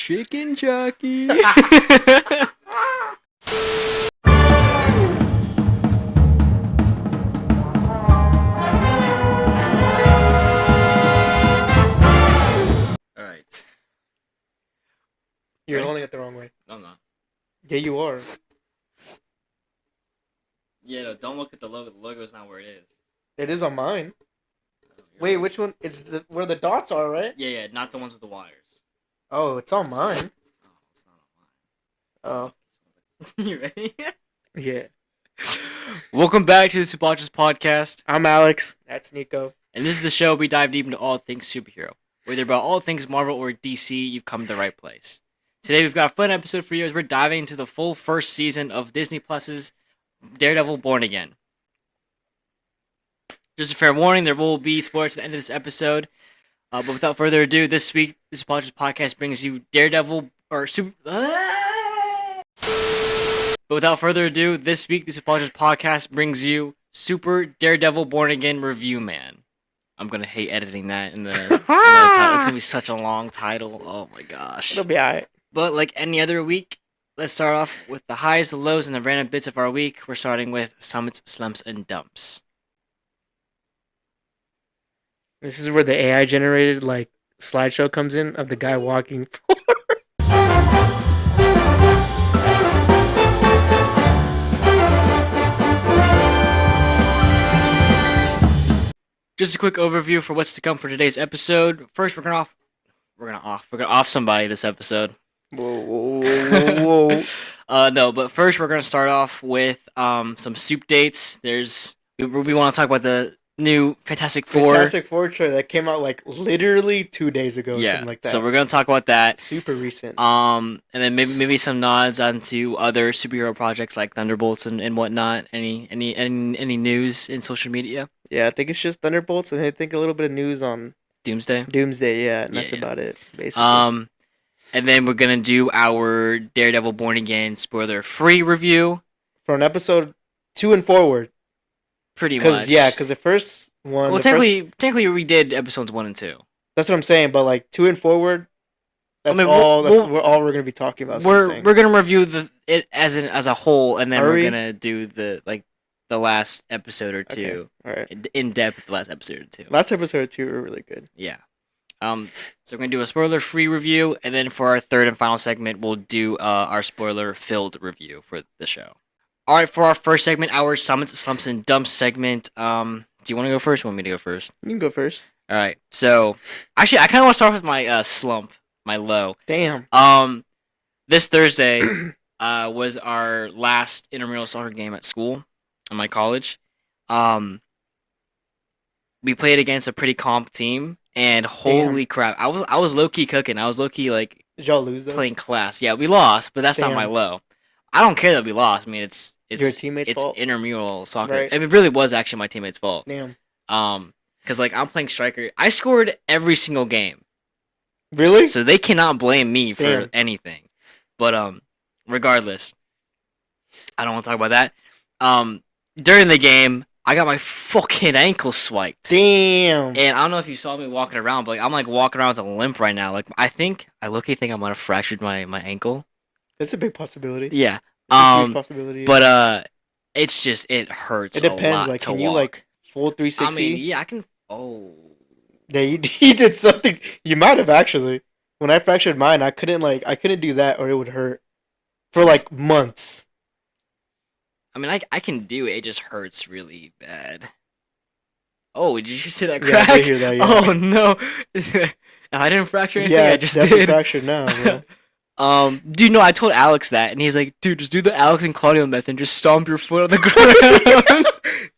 chicken jockey. Alright. You're Ready? holding it the wrong way. No, I'm not. Yeah, you are. Yeah, no, don't look at the logo. The logo's not where it is. It is on mine. You're Wait, right. which one? It's the where the dots are, right? Yeah, not the ones with the wires. Oh, it's on mine. Oh, it's not on Oh, mine. You ready? yeah. Welcome back to the Supeologists Podcast. I'm Alex. That's Nico. And this is the show where we dive deep into all things superhero. Whether about all things Marvel or DC, you've come to the right place. Today we've got a fun episode for you as we're diving into the full first season of Disney Plus's Daredevil Born Again. Just a fair warning, there will be spoilers at the end of this episode. But without further ado, this week, the Supeologists Podcast brings you Daredevil, or Super... But without further ado, this week, the Supeologists Podcast brings you Super-Daredevil Born Again Review Man. I'm going to hate editing that in the title. It's going to be such a long title. Oh my gosh. It'll be alright. But like any other week, let's start off with the highs, the lows, and the random bits of our week. We're starting with Summits, Slumps, and Dumps. This is where the AI generated like slideshow comes in of the guy walking. Just a quick overview for what's to come for today's episode. First, we're gonna off somebody this episode. Whoa. No, but first we're gonna start off with some soup dates. We want to talk about the new Fantastic Four. Fantastic Four trailer that came out like literally 2 days ago or something like that. So we're gonna talk about that. Super recent. And then maybe some nods onto other superhero projects like Thunderbolts and whatnot. Any news in social media? Yeah, I think it's just Thunderbolts, and I think a little bit of news on Doomsday. Yeah, and that's about it, basically. And then we're gonna do our Daredevil Born Again spoiler-free review From episode 2 and forward. pretty much. Because the first one... Well, technically we did episodes 1 and 2. That's what I'm saying, but like 2 and forward, that's I mean, all we're going to be talking about. We're gonna review it as a whole, and then we're gonna do the last episode or two. Okay. All right. In depth, the last episode or two. Last episode or two were really good. Yeah. So we're gonna do a spoiler-free review, and then for our third and final segment, we'll do our spoiler-filled review for the show. All right, for our first segment, our Summits, Slumps, and Dumps segment. Do you want to go first? Or want me to go first? You can go first. All right. So, actually, I kind of want to start with my slump, my low. Damn. This Thursday was our last intramural soccer game at school, at my college. We played against a pretty comp team, and holy crap, I was low key cooking. I was low key like. Did y'all lose though? Playing class. Yeah, we lost, but that's not my low. I don't care that we lost. I mean, it's your teammates' fault. It's intramural soccer. Right. I mean, it really was actually my teammates' fault. Damn. Because like I'm playing striker. I scored every single game. Really? So they cannot blame me for Damn. anything. But regardless, I don't want to talk about that. During the game, I got my fucking ankle swiped. Damn. And I don't know if you saw me walking around, but like I'm like walking around with a limp right now. Like I low-key think I might have fractured my ankle. That's a big possibility. Yeah. That's a huge possibility. But it's just it hurts. It depends. A lot like, to can walk. you like full 360? I mean, yeah, I can. Oh. Yeah, you did something. You might have actually. When I fractured mine, I couldn't do that, or it would hurt for like months. I mean, I can do it. It just hurts really bad. Oh, did you just hear that Yeah, crack? I did hear that, yeah. Oh no, I didn't fracture anything. Yeah, I just definitely did. fractured now, bro. Dude, no, I told Alex that, and he's like, dude, just do the Alex and Claudio method and just stomp your foot on the ground.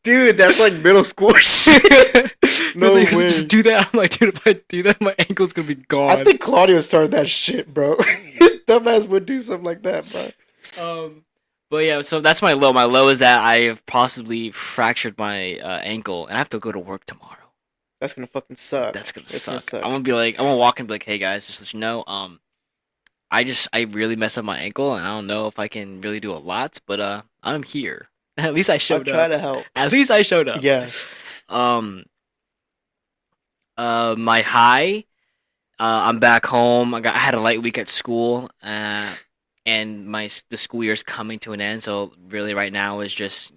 Dude, that's like middle school shit. No like, way. Just do that. I'm like, dude, if I do that, my ankle's gonna be gone. I think Claudio started that shit, bro. His dumbass would do something like that, bro. But yeah, so that's my low. My low is that I have possibly fractured my ankle, and I have to go to work tomorrow. That's gonna fucking suck. That's gonna suck. I'm gonna walk and be like, hey guys, just let you know, I really messed up my ankle, and I don't know if I can really do a lot, but I'm here. At least I showed up. I'll try to help. At least I showed up. Yeah. My high, I'm back home. I had a light week at school, and the school year's coming to an end. So really, right now is just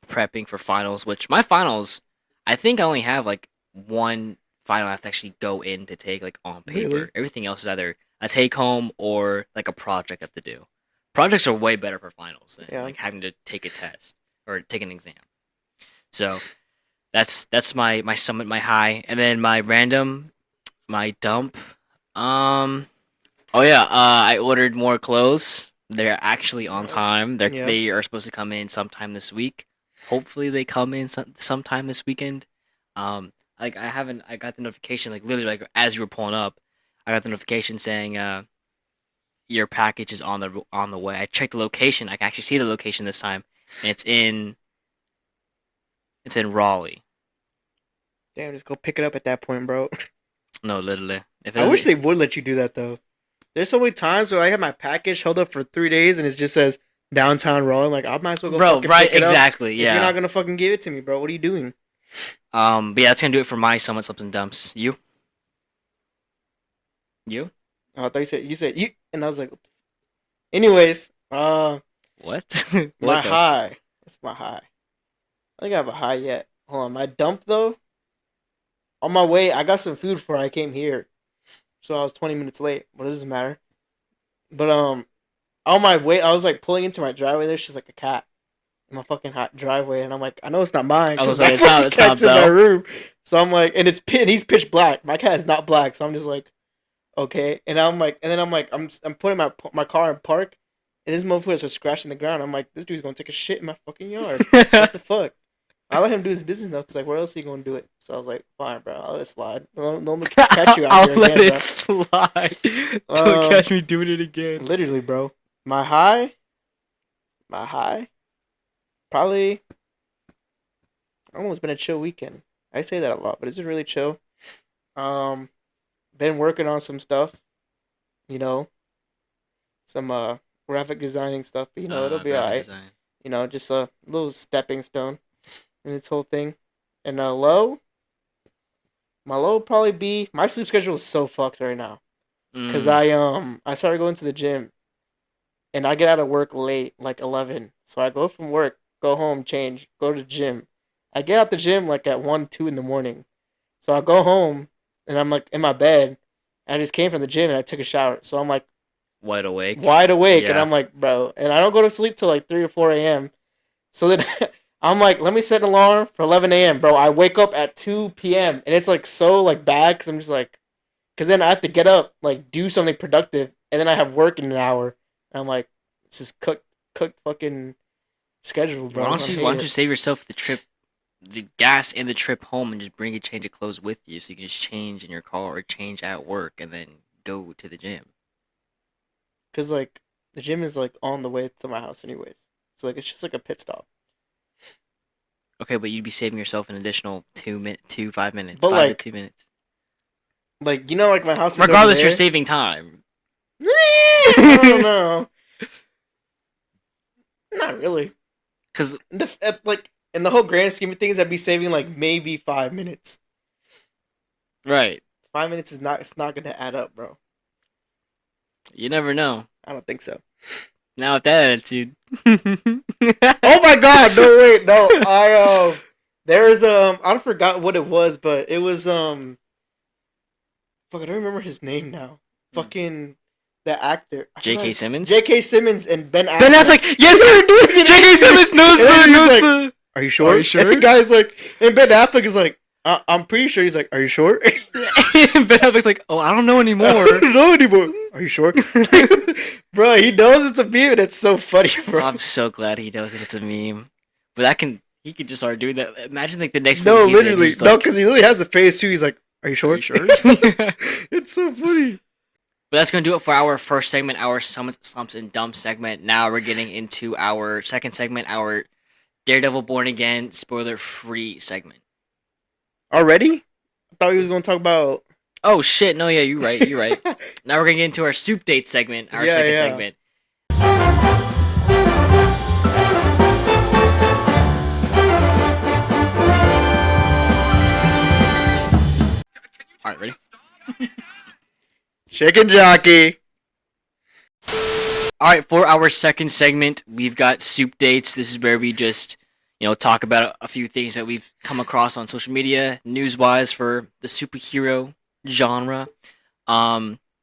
prepping for finals. Which my finals, I think I only have like one final I have to actually go in to take like on paper. Really? Everything else is either a take home or like a project I have to do. Projects are way better for finals than like having to take a test or take an exam. So that's my summit, my high, and then my random, my dump. Oh yeah, I ordered more clothes. They're actually on time. They are supposed to come in sometime this week. Hopefully they come in sometime this weekend. Like I got the notification like literally like as you were pulling up, I got the notification saying your package is on the way. I checked the location. I can actually see the location this time, and it's in Raleigh. Damn, just go pick it up at that point, bro. No, literally. I wish they would let you do that though. There's so many times where I have my package held up for 3 days and it just says downtown Raleigh. Like I might as well go. Bro, fucking right? pick it Exactly. up. Yeah. You're not gonna fucking give it to me, bro. What are you doing? But yeah, that's gonna do it for my Slumps Dumps. You? Oh, I thought you said you, and I was like, anyways, what? my high. What's my high? I think I have a high yet. Hold on, my dump though. On my way, I got some food before I came here, so I was 20 minutes late. But it doesn't matter. But on my way, I was like pulling into my driveway. There's just like a cat in my fucking hot driveway, and I'm like, I know it's not mine. I was like, it's not in my room. So I'm like, and he's pitch black. My cat is not black, so I'm just like, okay. And I'm putting my car in park, and this motherfucker starts scratching the ground. I'm like, this dude's gonna take a shit in my fucking yard. What the fuck? I let him do his business though, cause like, where else are you gonna do it? So I was like, fine, bro, I'll let it slide. Don't let me catch you out I'll here let again, it bro. slide. Don't catch me doing it again. Literally, bro. My high, probably. I don't know, it's been a chill weekend. I say that a lot, but it's been really chill. Been working on some stuff, you know, some graphic designing stuff, but it'll be alright. Just a little stepping stone in this whole thing. And my low would probably be my sleep schedule is so fucked right now, cause I started going to the gym, and I get out of work late, like 11. So I go from work, go home, change, go to the gym. I get out the gym like at 1, 2 in the morning. So I go home, and I'm like in my bed, and I just came from the gym and I took a shower. So I'm like wide awake, and I'm like, bro, and I don't go to sleep till like 3 or 4 a.m. So then I'm like, let me set an alarm for 11 a.m., bro. I wake up at 2 p.m. and it's like so like bad because I'm just like, because then I have to get up, like do something productive, and then I have work in an hour. And I'm like, this is cooked fucking schedule, bro. Why don't you save yourself the gas and the trip home, and just bring a change of clothes with you, so you can just change in your car or change at work and then go to the gym. Cause like the gym is like on the way to my house, anyways. So like it's just like a pit stop. Okay, but you'd be saving yourself an additional 5 minutes. But 5 like, to 2 minutes. Like like my house is regardless, over you're there. saving time. I don't know. Not really. Cause like in the whole grand scheme of things, I'd be saving like maybe 5 minutes. Right. 5 minutes is not. It's not gonna add up, bro. You never know. I don't think so. Now with that attitude. Oh my god! No, wait, no. There's I forgot what it was, but it was fuck, I don't remember his name now. Fucking the actor. J.K. Simmons. J.K. Simmons and Ben Affleck. Ben Affleck. Yes, they're doing it. J.K. Simmons knows the. Are you sure? Are you sure? And the guy's like, and Ben Affleck is like, I'm pretty sure. He's like, are you sure? Ben Affleck's like, oh, I don't know anymore. I don't know anymore. Are you sure? Bro, he knows it's a meme, and it's so funny, bro. I'm so glad he knows that it's a meme. But he could just start doing that. Imagine like the next. No, literally, no, because he literally has a face too. He's like, are you sure? Are you sure? It's so funny. But that's gonna do it for our first segment, our Slumps and Dumps segment. Now we're getting into our second segment, our Daredevil Born Again spoiler-free segment. Already? I thought he was going to talk about... Oh, shit. No, yeah, you're right. Now we're going to get into our soup date segment, our second segment. All right, ready? Chicken jockey. All right, for our second segment, we've got Soup Dates. This is where we just, talk about a few things that we've come across on social media, news-wise, for the superhero genre.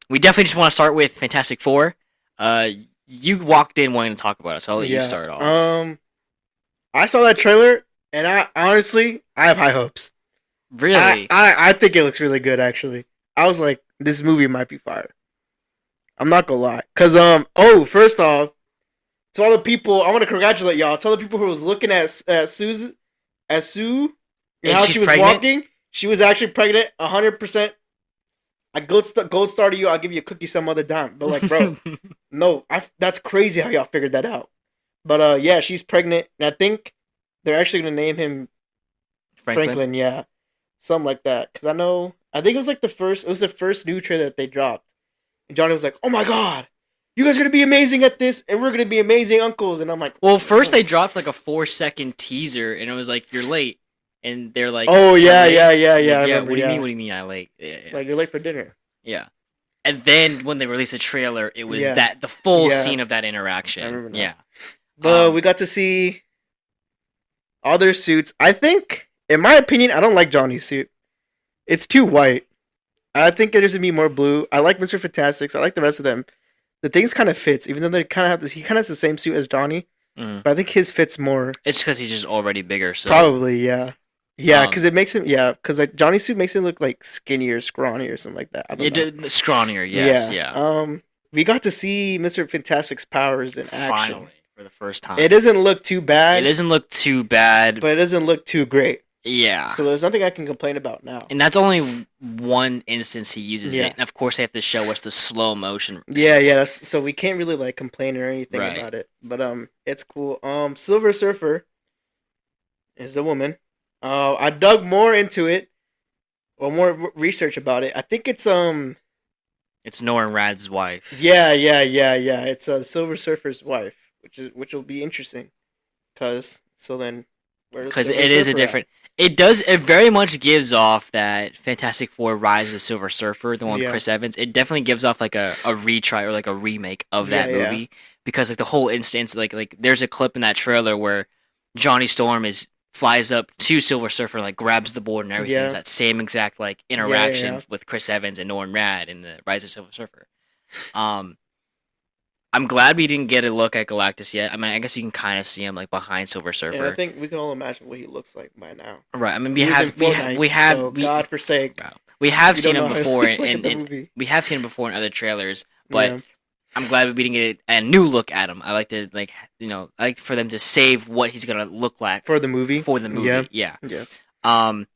We definitely just want to start with Fantastic Four. You walked in wanting to talk about it, so I'll let you start off. I saw that trailer, and I have high hopes. Really? I think it looks really good, actually. I was like, this movie might be fire. I'm not gonna lie. Cause first off, to all the people, I want to congratulate y'all. To all the people who was looking at Sue, and how she was pregnant? Walking, she was actually pregnant, 100%. I gold star to you. I'll give you a cookie some other time. But like, bro, no, that's crazy how y'all figured that out. But yeah, she's pregnant, and I think they're actually gonna name him Franklin. Yeah, something like that. Cause I think it was like the first new trailer that they dropped. And Johnny was like, "Oh my god, you guys are gonna be amazing at this, and we're gonna be amazing uncles." And I'm like, "Well, first they dropped like a 4-second teaser, and it was like, you're late." And they're like, "Oh yeah." What do you mean I'm late? Yeah. Like, you're late for dinner. Yeah. And then when they released the trailer, it was the full scene of that interaction. I remember that. Yeah. But we got to see all their suits. I think, in my opinion, I don't like Johnny's suit. It's too white. I think there's gonna be more blue. I like Mr. Fantastic. I like the rest of them. The things kind of fits, even though they kind of have this. He kind of has the same suit as Johnny, but I think his fits more. It's because he's just already bigger. So probably, yeah, because it makes him, because like Johnny's suit makes him look like skinnier, scrawny, or something like that. I don't know. Scrawnier, yes, yeah. We got to see Mr. Fantastic's powers in action finally for the first time. It doesn't look too bad. But it doesn't look too great. Yeah. So there's nothing I can complain about now. And that's only one instance he uses it. And of course they have to show us the slow motion. Yeah. So we can't really like complain or anything about it. But it's cool. Silver Surfer is a woman. I dug more into it, or more research about it. I think it's Norrin Rad's wife. Yeah. It's Silver Surfer's wife, which will be interesting, because it is a different. It very much gives off that Fantastic Four Rise of the Silver Surfer, the one with Chris Evans. It definitely gives off like a retry or like a remake of that movie, because like the whole instance, like there's a clip in that trailer where Johnny Storm flies up to Silver Surfer, like grabs the board and everything. It's that same exact like interaction with Chris Evans and Norrin Rad in the Rise of Silver Surfer. I'm glad we didn't get a look at Galactus yet. I mean, I guess you can kind of see him like behind Silver Surfer. And I think we can all imagine what he looks like by now. Right. I mean, we have God forsake. We have seen him before, and we have seen him before in other trailers. But I'm glad we didn't get a new look at him. I like to I like for them to save what he's gonna look like for the movie. Yeah. I'm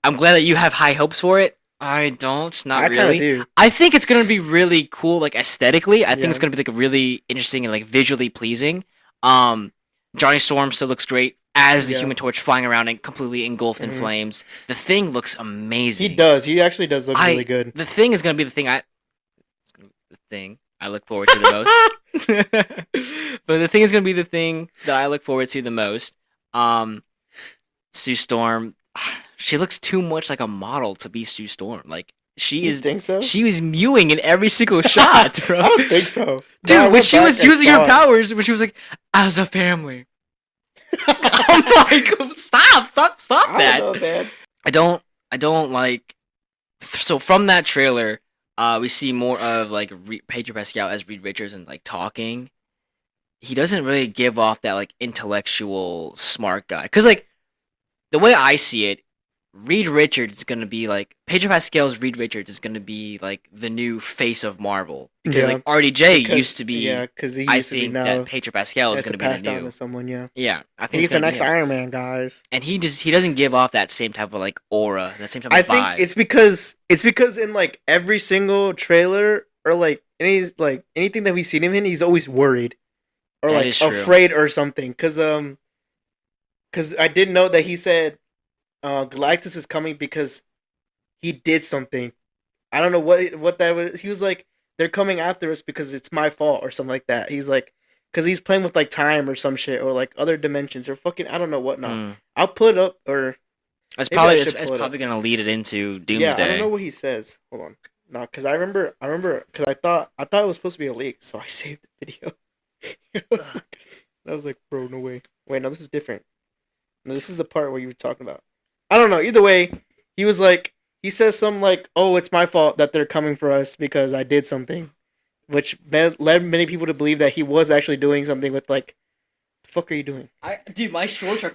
glad that you have high hopes for it. I don't. Not really. Do. I think it's gonna be really cool, like aesthetically. I think it's gonna be like a really interesting and like visually pleasing. Johnny Storm still looks great as the Human Torch flying around and completely engulfed in flames. The Thing looks amazing. He does. He actually does look really good. The Thing is gonna be the thing I look forward to the most. But the Thing is gonna be the thing that I look forward to the most. Sue Storm. She looks too much like a model to be Sue Storm. Like think so? She was mewing in every single shot, bro. I don't think so. Dude, when she was using her powers, when she was like, as a family. I'm like, stop that. I don't know, man. I don't like. So from that trailer, we see more of like Pedro Pascal as Reed Richards and like talking. He doesn't really give off that like intellectual smart guy, because like the way I see it, Reed Richards is gonna be like Pedro Pascal's Reed Richards is gonna be like the new face of Marvel, because like RDJ used to be. Yeah, because I think that Pedro Pascal is gonna be the new. To someone, yeah, I think he's the next Iron Man, guys. And he doesn't give off that same type of like aura, that same type of vibe. I think it's because in like every single trailer or like anything that we've seen him in, he's always worried or like afraid or something. Because I did know that he said Galactus is coming because he did something. I don't know what that was. He was like, they're coming after us because it's my fault or something like that. He's like, because he's playing with like time or some shit or like other dimensions or fucking I don't know what not. I'll put it up or it's probably gonna lead it into Doomsday. Yeah, I don't know what he says. Hold on, No, because I remember, because I thought it was supposed to be a leak, so I saved the video. I was like, bro, no way. Wait, no, this is different. No, this is the part where you were talking about. I don't know. Either way, he was like, he says something like, "Oh, it's my fault that they're coming for us because I did something," which led many people to believe that he was actually doing something with like, the fuck are you doing? Dude, my shorts are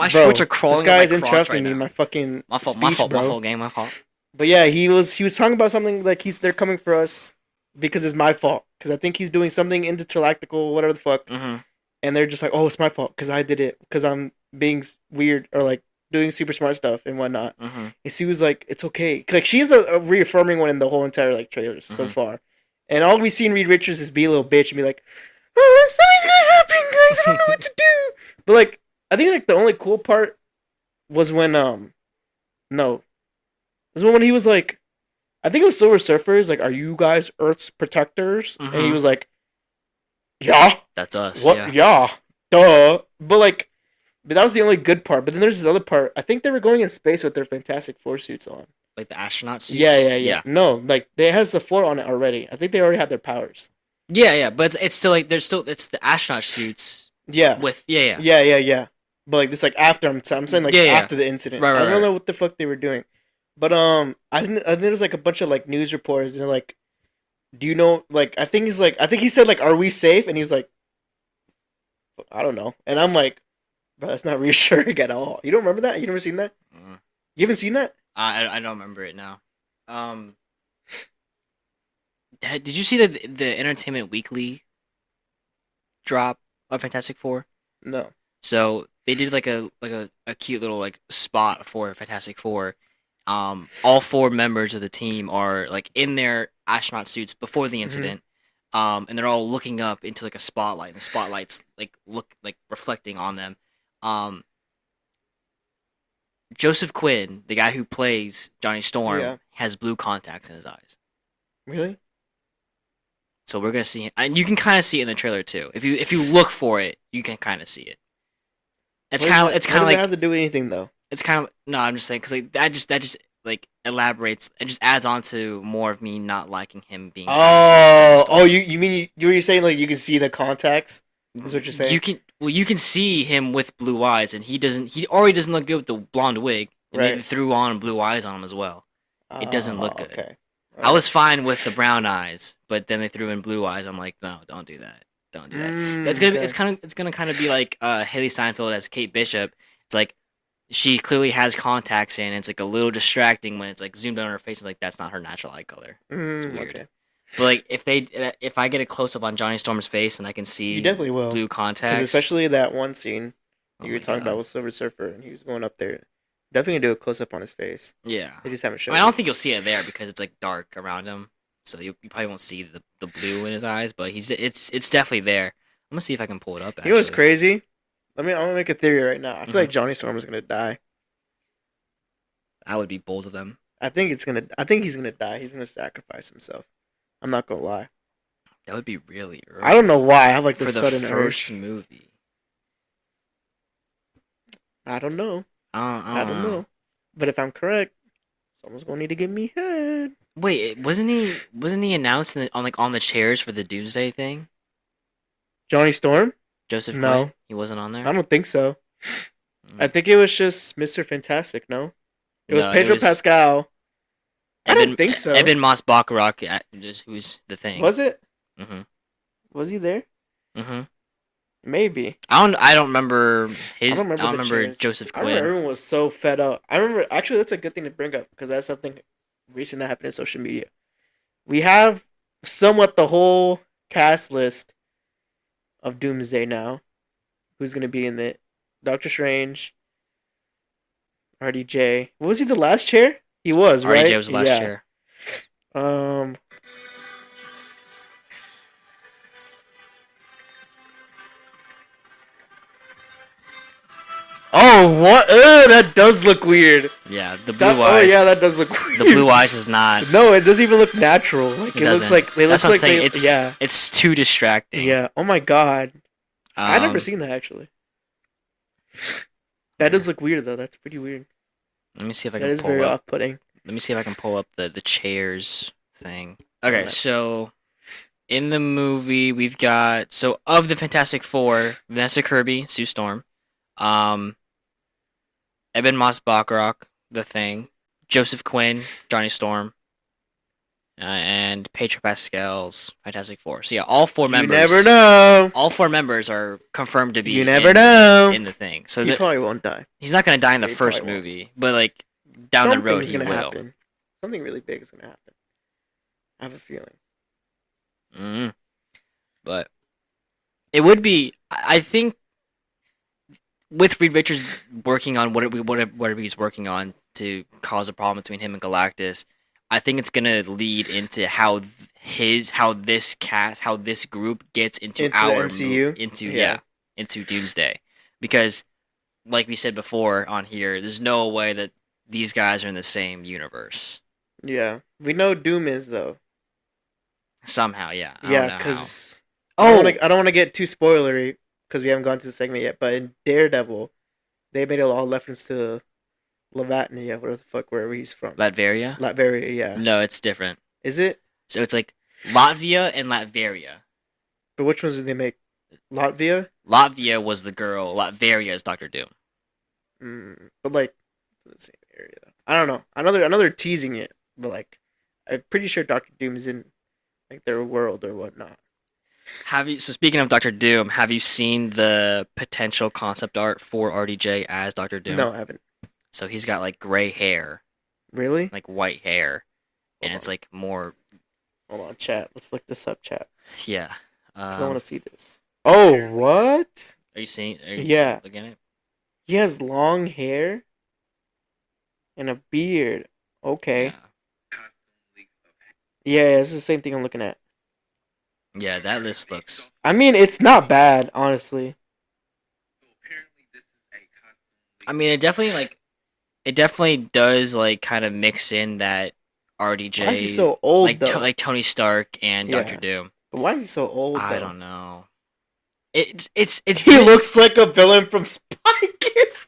shorts are crawling. This guy is right interrupting me. now. My fucking my fault. speech, My fault. bro. My fault. Game. My fault. But yeah, he was talking about something like they're coming for us because it's my fault because I think he's doing something intergalactical, whatever the fuck, and they're just like, oh, it's my fault because I did it because I'm being weird or like doing super smart stuff and whatnot. And she was like, it's okay. Like she's a reaffirming one in the whole entire like trailers so far, and all we see in Reed Richards is be a little bitch and be like, oh, something's gonna happen, guys. I don't know what to do. But like, I think like the only cool part was when no. This is when he was like, I think it was Silver Surfer's like, are you guys Earth's protectors? And he was like, yeah. That's us. What? Yeah. Duh. But that was the only good part. But then there's this other part. I think they were going in space with their Fantastic Four suits on. Like the astronaut suits? Yeah. No, like, they has the four on it already. I think they already had their powers. Yeah. But it's still like, it's the astronaut suits. Yeah. Yeah. But like, this like after, I'm saying like after the incident. Right, I don't know what the fuck they were doing. But I think there was like a bunch of like news reporters and they're like, do you know, like, I think he said like, are we safe? And he's like, I don't know. And I'm like, bro, that's not reassuring at all. You don't remember that? You never seen that? You haven't seen that? I don't remember it now. Did you see the Entertainment Weekly drop of Fantastic Four? No. So they did like a cute little like spot for Fantastic Four. All four members of the team are like in their astronaut suits before the incident, and they're all looking up into like a spotlight, and the spotlight's like reflecting on them. Joseph Quinn, the guy who plays Johnny Storm, has blue contacts in his eyes. Really? So we're gonna see him, and you can kind of see it in the trailer too. If you look for it, you can kind of see it. It's kind of like. Does it have to do with anything though? It's kind of no. I'm just saying because like that just like elaborates. It just adds on to more of me not liking him being. You mean you're saying like you can see the contacts? Is what you're saying? You can see him with blue eyes, and he already doesn't look good with the blonde wig. And they threw on blue eyes on him as well. It doesn't look good. Okay. I was fine with the brown eyes, but then they threw in blue eyes. I'm like, no, don't do that. Don't do that. It's gonna kind of be like Haley Steinfeld as Kate Bishop. It's like she clearly has contacts in. It's like a little distracting when it's like zoomed in on her face. It's like that's not her natural eye color. It's weird. Okay. But like if I get a close up on Johnny Storm's face and I can see you definitely will blue contacts, especially that one scene you were talking about with Silver Surfer and he was going up there. Definitely gonna do a close up on his face. Yeah, they just haven't shown. I don't think you'll see it there because it's like dark around him, so you probably won't see the blue in his eyes. But it's definitely there. I'm gonna see if I can pull it up. Actually. You know what's crazy? I'm gonna make a theory right now. I feel like Johnny Storm is gonna die. That would be bold of them. I think he's gonna die. He's gonna sacrifice himself. I'm not gonna lie. That would be really early. I don't know why. I have like the sudden urge. For the first movie. I don't know. I don't know. But if I'm correct, someone's gonna need to give me head. Wait, wasn't he announced on the chairs for the Doomsday thing? Johnny Storm? Joseph Quinn? He wasn't on there? I don't think so. I think it was just Mr. Fantastic, no? It was Pedro Pascal. I don't think so. Eben Moss-Bachrach, who's the thing. Was it? Was he there? Maybe. I don't remember his. I don't remember Joseph Quinn. I remember everyone was so fed up. I remember actually that's a good thing to bring up because that's something recent that happened in social media. We have somewhat the whole cast list of Doomsday now. Who's gonna be in it? Doctor Strange. RDJ. Was he the last chair? He was, right? RDJ was the last chair. Oh, what? That does look weird. Yeah, the blue eyes. Oh, yeah, that does look weird. The blue eyes is not. No, it doesn't even look natural. Like it looks like they look like they. It's too distracting. Yeah. Oh my god. I've never seen that actually. That does look weird though. That's pretty weird. Let me see if I can. That is very off-putting. Let me see if I can pull up the chairs thing. Okay, so in the movie we've got of the Fantastic Four, Vanessa Kirby, Sue Storm, Eben Moss-Bachrach, The Thing, Joseph Quinn, Johnny Storm, and Pedro Pascal's Fantastic Four. So yeah, all four members. You never know. All four members are confirmed to be. You never know. In The Thing. So he probably won't die. He's not gonna die in the first movie, but like down the road he will. Happen. Something really big is gonna happen. I have a feeling. But it would be. I think with Reed Richards working on whatever he's working on to cause a problem between him and Galactus, I think it's gonna lead into how this group gets into our MCU, into Doomsday, because like we said before on here, there's no way that these guys are in the same universe. Yeah, we know Doom is though. Somehow, yeah. Because I don't want to get too spoilery because we haven't gone to the segment yet. But in Daredevil, they made a lot of reference to Lavatnia, whatever the fuck, wherever he's from. Latveria, yeah. No, it's different. Is it? So it's like Latvia and Latveria. But which ones did they make? Latvia? Latvia was the girl. Latveria is Dr. Doom. But like, it's in the same area. I don't know. I know they're teasing it, but like, I'm pretty sure Dr. Doom is in like their world or whatnot. So speaking of Dr. Doom, have you seen the potential concept art for RDJ as Dr. Doom? No, I haven't. So he's got like gray hair. Really? Like white hair. And it's like more... Hold on, chat. Let's look this up, chat. Yeah. Because I want to see this. Oh, what? Are you seeing... Yeah. Looking at it? He has long hair and a beard. Okay. Yeah, it's the same thing I'm looking at. Yeah, that list looks... I mean, it's not bad, honestly. I mean, it definitely does like kind of mix in that RDJ. Why is he so old though? Like Tony Stark and Dr. Doom. But why is he so old? I don't know. It's he looks like a villain from Spy Kids.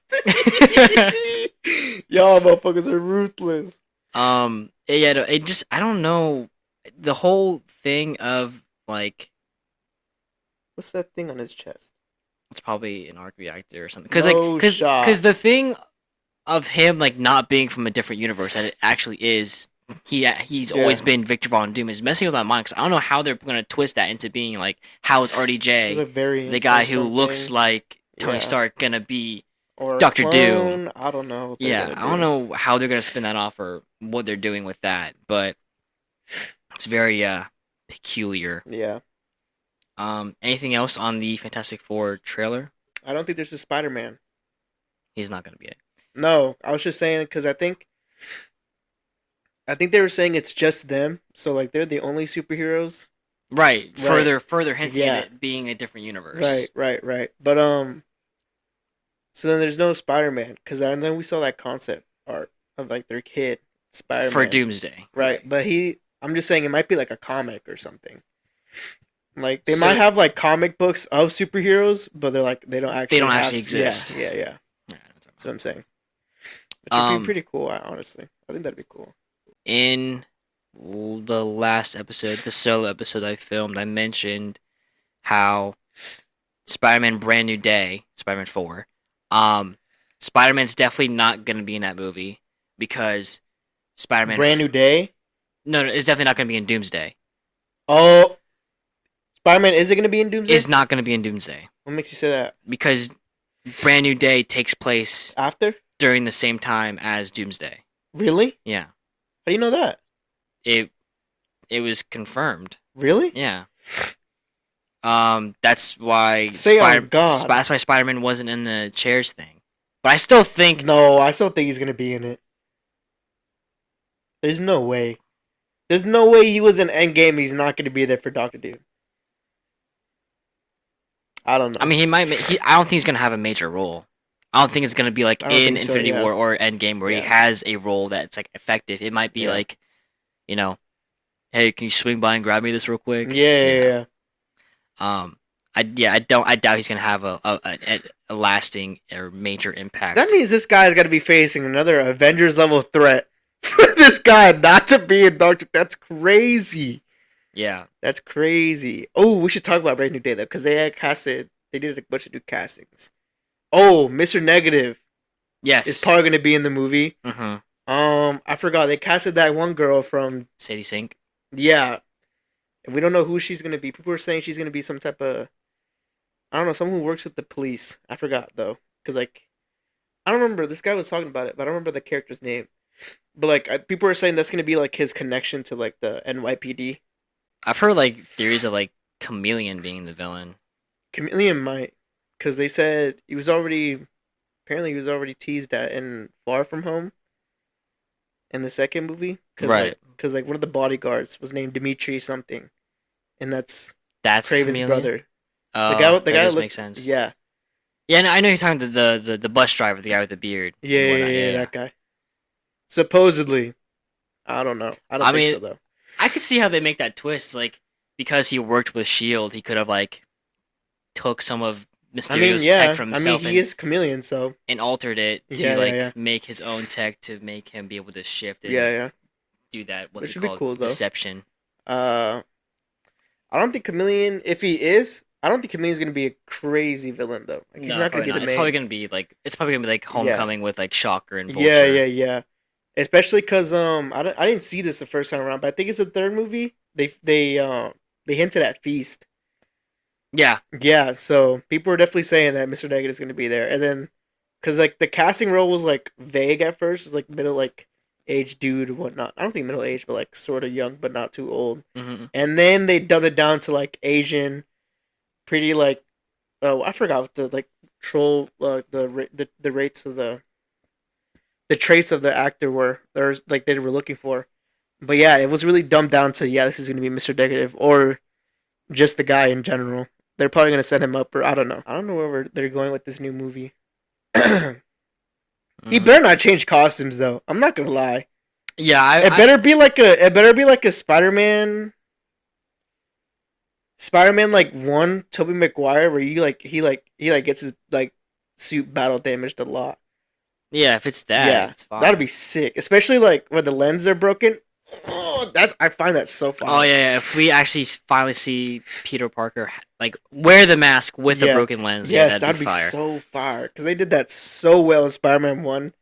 Y'all motherfuckers are ruthless. I don't know, the whole thing of like, what's that thing on his chest? It's probably an arc reactor or something. Because the thing of him like not being from a different universe that it actually is, he's always been Victor Von Doom, is messing with my mind, because I don't know how they're gonna twist that into being like, how is RDJ, the guy who looks like Tony Stark, gonna be or Dr. Doom? I don't know. I don't know how they're gonna spin that off or what they're doing with that, but it's very peculiar. Yeah. Anything else on the Fantastic Four trailer? I don't think there's a Spider-Man. He's not gonna be it. No, I was just saying because I think they were saying it's just them, so like they're the only superheroes. Right. Further hinting at it being a different universe. Right. But so then there's no Spider-Man, because then we saw that concept art of like their kid Spider-Man for Doomsday. Right, but I'm just saying it might be like a comic or something. Like they might have like comic books of superheroes, but they don't actually exist. Yeah. That's what I'm saying. Which would be pretty cool, honestly. I think that'd be cool. In the last episode, the solo episode I filmed, I mentioned how Spider-Man Brand New Day, Spider-Man 4, Spider-Man's definitely not going to be in that movie because Spider-Man... Brand New Day? No, it's definitely not going to be in Doomsday. Oh, Spider-Man isn't going to be in Doomsday? Is not going to be in Doomsday. What makes you say that? Because Brand New Day takes place... After? During the same time as Doomsday. Really? Yeah. How do you know that? It was confirmed. Really? Yeah. That's why that's why Spider-Man wasn't in the chairs thing. But I still think... No, I still think he's going to be in it. There's no way. There's no way he was in Endgame and he's not going to be there for Dr. Doom. I don't know. I mean, I don't think he's going to have a major role. I don't think it's going to be like in Infinity War or Endgame where he has a role that's like effective. It might be like, hey, can you swing by and grab me this real quick? Yeah. I doubt he's going to have a lasting or major impact. That means this guy's got to be facing another Avengers level threat for this guy not to be in Doctor. That's crazy. Yeah. That's crazy. Oh, we should talk about Brand New Day though, because they had casted. They did a bunch of new castings. Oh, Mr. Negative. Yes. Is probably gonna be in the movie. Mm-hmm. I forgot they casted that one girl from Sadie Sink. Yeah. We don't know who she's gonna be. People are saying she's gonna be some type of, I don't know, someone who works with the police. I forgot though, because like, I don't remember. This guy was talking about it, but I don't remember the character's name. But like, people are saying that's gonna be like his connection to like the NYPD. I've heard like theories of like Chameleon being the villain. Chameleon might, because they said he was already teased at in Far From Home. In the second movie, right? Because like one of the bodyguards was named Dimitri something, and that's Craven's Chameleon? Brother. Oh, the guy does looks, make sense. Yeah. Yeah, I know you're talking to the bus driver, the guy with the beard. Yeah, that guy. Supposedly, I don't know. I don't think so though. I could see how they make that twist, like because he worked with Shield, he could have like took some of Mysterio's tech from himself. He is Chameleon, so and altered it to make his own tech to make him be able to shift. And do that. What's it called? Cool, deception. I don't think Chameleon. If he is, I don't think Chameleon's gonna be a crazy villain though. Like, he's not gonna be the main. It's probably gonna be like Homecoming with like Shocker and Vulture. Yeah. Especially because I didn't see this the first time around, but I think it's the third movie. They hinted at Feast. Yeah. So people are definitely saying that Mr. Negative is going to be there, and then because like the casting role was like vague at first, it's like middle like age dude and whatnot. I don't think middle age, but like sort of young, but not too old. Mm-hmm. And then they dumbed it down to like Asian, pretty like, oh I forgot what the like troll the rates of the traits of the actor were there's like they were looking for. But yeah, it was really dumbed down to this is going to be Mr. Negative or just the guy in general. They're probably going to set him up, or I don't know. I don't know where they're going with this new movie. He better not change costumes, though. I'm not going to lie. Yeah, it better be like a Spider-Man like one Tobey Maguire where he gets his like suit battle damaged a lot. Yeah, if it's that, it's fine. That'd be sick, especially like where the lenses are broken. Oh, I find that so fun. Oh yeah, if we actually finally see Peter Parker like wear the mask with a broken lens, that'd be fire. So fire because they did that so well in Spider-Man 1.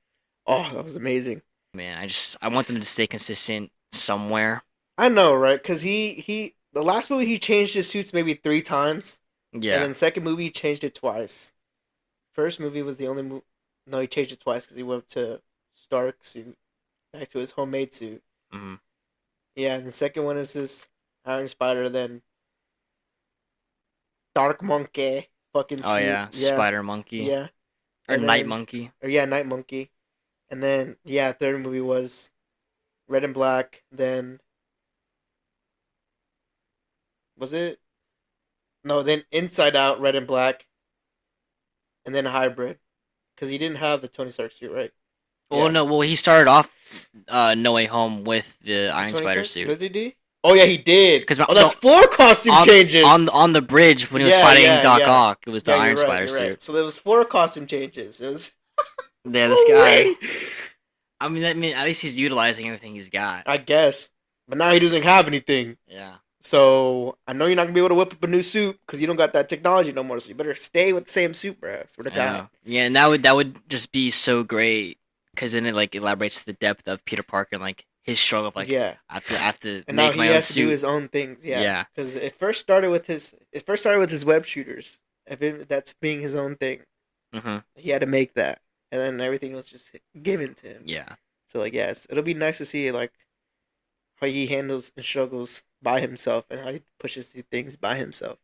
Oh, that was amazing. Man, I want them to stay consistent somewhere. I know, right? Because the last movie he changed his suits maybe 3 times. Yeah. And then the second movie he changed it twice. First movie was the only movie. No, he changed it twice because he went to Stark suit back to his homemade suit. Mm-hmm. Yeah, and the second one is his Iron Spider, then Dark Monkey fucking suit. Oh yeah, Spider Monkey. Yeah. Or Night Monkey. Or Night Monkey. And then third movie was Red and Black, then was it? No, then Inside Out, Red and Black, and then Hybrid. Because he didn't have the Tony Stark suit, right? Well, no. Well, he started off No Way Home with the Iron Spider suit. Did he? Oh yeah, he did. That's 4 costume changes on the bridge when he was fighting Doc Ock. It was the Iron Spider suit. Right. So there was 4 costume changes. It was this guy. I mean, at least he's utilizing everything he's got. I guess, but now he doesn't have anything. Yeah. So I know you're not gonna be able to whip up a new suit because you don't got that technology no more. So you better stay with the same suit, bro. Swear to God. Yeah, and that would just be so great because then it like elaborates to the depth of Peter Parker and like his struggle of like I have to and make now my he own has suit. to do his own things. Yeah. Because it first started with his web shooters. That's being his own thing. Mm-hmm. He had to make that, and then everything was just given to him. Yeah. So like it'll be nice to see like how he handles and struggles by himself and how he pushes through things by himself.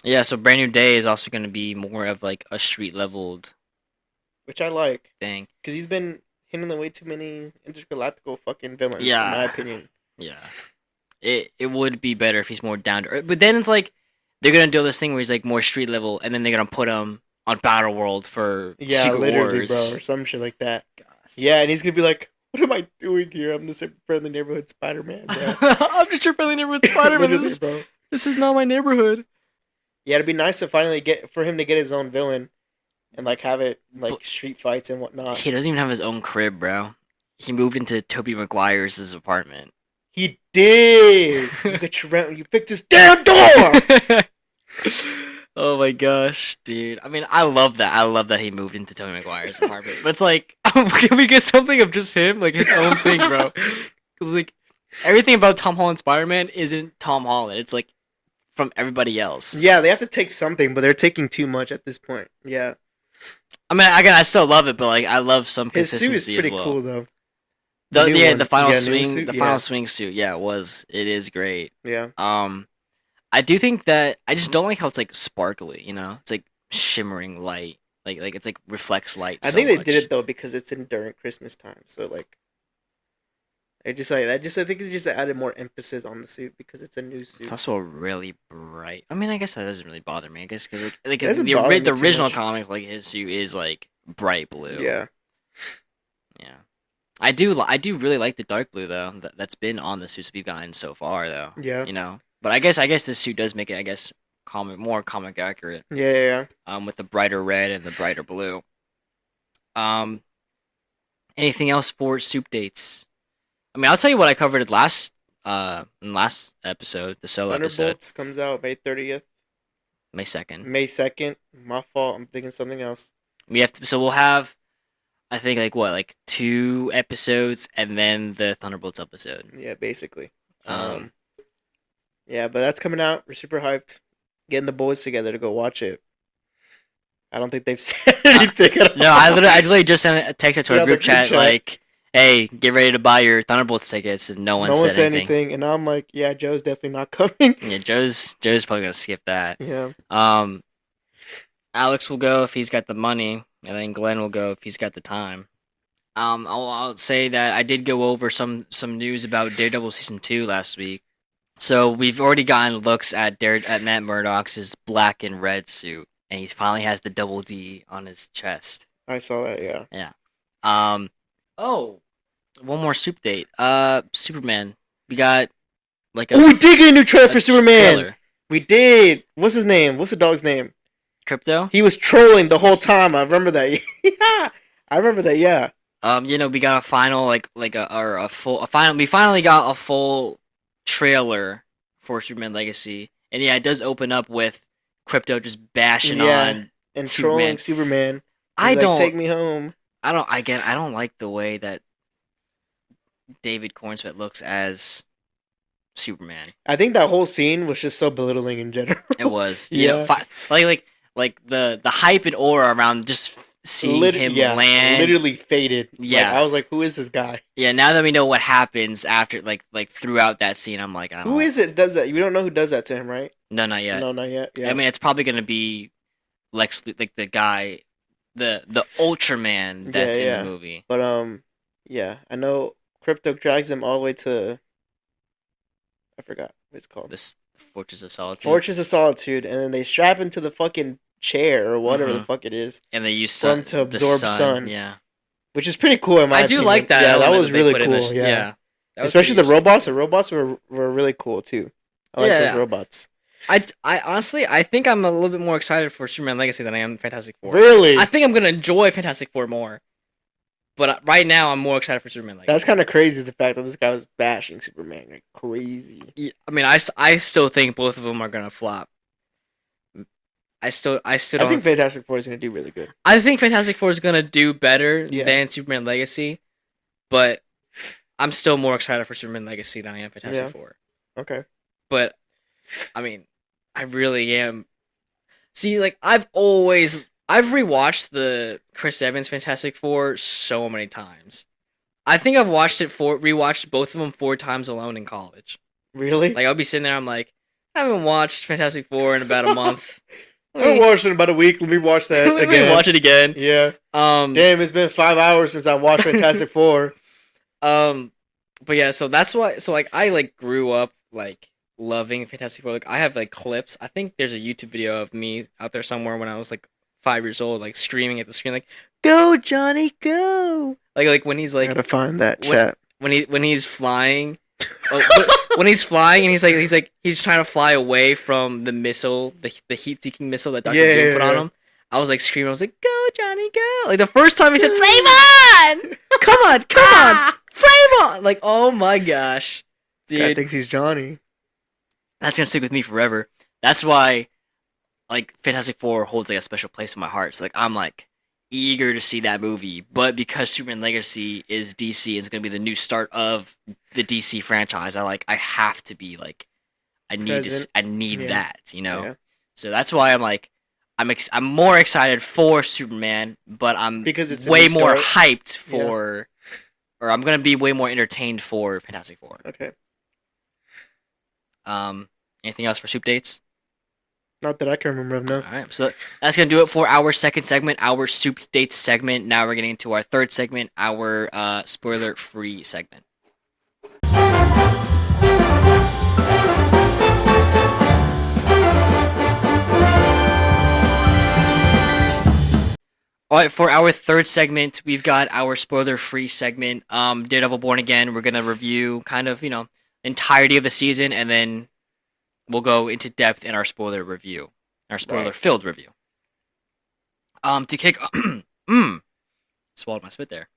Yeah, so Brand New Day is also going to be more of like a street leveled, which I like thing because he's been handling way too many intergalactical fucking villains. Yeah, in my opinion. Yeah, it would be better if he's more down to earth. But then it's like they're gonna do this thing where he's like more street level, and then they're gonna put him on Battle World for Secret Wars. Bro, or some shit like that. Gosh. Yeah, and he's gonna be like, "What am I doing here? I'm just a friendly neighborhood Spider-Man." I'm just your friendly neighborhood Spider-Man. This is not my neighborhood. Yeah, it'd be nice to finally get his own villain, and like have it like street fights and whatnot. He doesn't even have his own crib, bro. he moved into Tobey Maguire's apartment. He did. You picked his damn door. Oh my gosh, dude. I mean, I love that. I love that he moved into Tobey Maguire's apartment. But it's like, can we get something of just him, like his own thing, bro? Because like everything about Tom Holland Spider-Man isn't Tom Holland. It's like from everybody else. Yeah, they have to take something, but they're taking too much at this point. Yeah. I mean, again, I still love it, but like I love some consistency as well. His suit is pretty cool, though. The final swing suit, it is great. Yeah. I do think that I just don't like how it's like sparkly, you know? It's like shimmering light, like it's like reflects light. I think they did it though because it's during Christmas time, so like, I think it just added more emphasis on the suit because it's a new suit. It's also really bright. I mean, I guess that doesn't really bother me. I guess because like the original comics, like his suit is like bright blue. Yeah. Yeah. I do really like the dark blue though. That's been on the suits we've gotten so far though. Yeah. You know, but I guess this suit does make it more comic accurate. Yeah. With the brighter red and the brighter blue. Anything else for soup dates? I mean, I'll tell you what I covered in last episode, the solo episode. Thunderbolts comes out May 30th. May 2nd. May 2nd. My fault. I'm thinking something else. We'll have, I think, like 2 episodes and then the Thunderbolts episode. Yeah, basically. Yeah, but that's coming out. We're super hyped. Getting the boys together to go watch it. I don't think they've said anything at all. No, I literally just sent a text to our group chat like, hey, get ready to buy your Thunderbolts tickets, and no one said anything. And I'm like, yeah, Joe's definitely not coming. Yeah, Joe's probably gonna skip that. Yeah. Alex will go if he's got the money, and then Glenn will go if he's got the time. I'll say that I did go over some news about Daredevil season 2 last week. So we've already gotten looks at Matt Murdock's black and red suit, and he finally has the double D on his chest. I saw that. Yeah. Yeah. Oh, one more soup date. Superman. We got we did get a new trailer for Superman. Trailer. We did. What's his name? What's the dog's name? Crypto. He was trolling the whole time. I remember that. Yeah, I remember that. Yeah. We got a final we finally got a full trailer for Superman Legacy, and yeah, it does open up with Crypto just bashing on and Superman. Trolling Superman. He's like, take me home. I don't like the way that David Cornswet looks as Superman. I think that whole scene was just so belittling in general. It was. Yeah. Like the hype and aura around just seeing him land literally faded. Yeah. Like, I was like, who is this guy? Yeah, now that we know what happens after like throughout that scene, I'm like, who is it does that? We don't know who does that to him, right? No, not yet. No, not yet. Yeah. I mean, it's probably going to be Lex, like the guy, the Ultraman that's in the movie. But yeah, I know Crypto drags him all the way to, I forgot what it's called. This Fortress of Solitude. Fortress of Solitude, and then they strap him to the fucking chair or whatever the fuck it is. And they use sun to absorb sun. Yeah. Which is pretty cool in my opinion. I do like that. Yeah, that was really cool. Yeah. Especially the robots. The robots were really cool too. I like those robots. I honestly, I think I'm a little bit more excited for Superman Legacy than I am Fantastic Four. Really? I think I'm gonna enjoy Fantastic Four more. But right now, I'm more excited for Superman Legacy. That's kind of crazy, the fact that this guy was bashing Superman like crazy. Yeah, I mean, I still think both of them are gonna flop. I think Fantastic Four is gonna do really good. I think Fantastic Four is gonna do better than Superman Legacy, but I'm still more excited for Superman Legacy than I am Fantastic Four. Okay. But I mean, I really am. See, like I've rewatched the Chris Evans Fantastic Four so many times. I think I've rewatched both of them 4 times alone in college. Really? Like I'll be sitting there, I'm like, I haven't watched Fantastic Four in about a month. I watched it in about a week. Let me watch that again. Let me watch it again. Yeah. Damn, it's been 5 hours since I watched Fantastic Four. But yeah, so that's why. So like, I like grew up like loving Fantastic Four. Like I have like clips. I think there's a YouTube video of me out there somewhere when I was like 5 years old, like screaming at the screen, like "Go Johnny, go!" Like when he's like, I gotta find that chat. When he's flying. When he's flying and he's trying to fly away from the missile, the heat-seeking missile that Dr. Doom put on him. I was like screaming. I was like, "Go, Johnny, go!" Like the first time he said, "Flame on! Come on, come on, flame on!" Like, oh my gosh, dude. Guy thinks he's Johnny. That's gonna stick with me forever. That's why, like, Fantastic Four holds like a special place in my heart. So like, I'm like eager to see that movie. But because Superman Legacy is DC, it's gonna be the new start of the DC franchise. I have to be like, I need that, you know. Yeah. So that's why I'm like, I'm more excited for Superman, but I'm because it's way more hyped for, or I'm gonna be way more entertained for Fantastic Four. Okay. Anything else for Soup Dates? Not that I can remember of, no. All right, so that's going to do it for our second segment, our Soup Dates segment. Now we're getting into our third segment, our spoiler-free segment. All right, for our third segment, we've got our spoiler-free segment, Daredevil Born Again. We're going to review kind of, entirety of the season, and then we'll go into depth in our spoiler review, our spoiler-filled review. To kick, swallowed my spit there.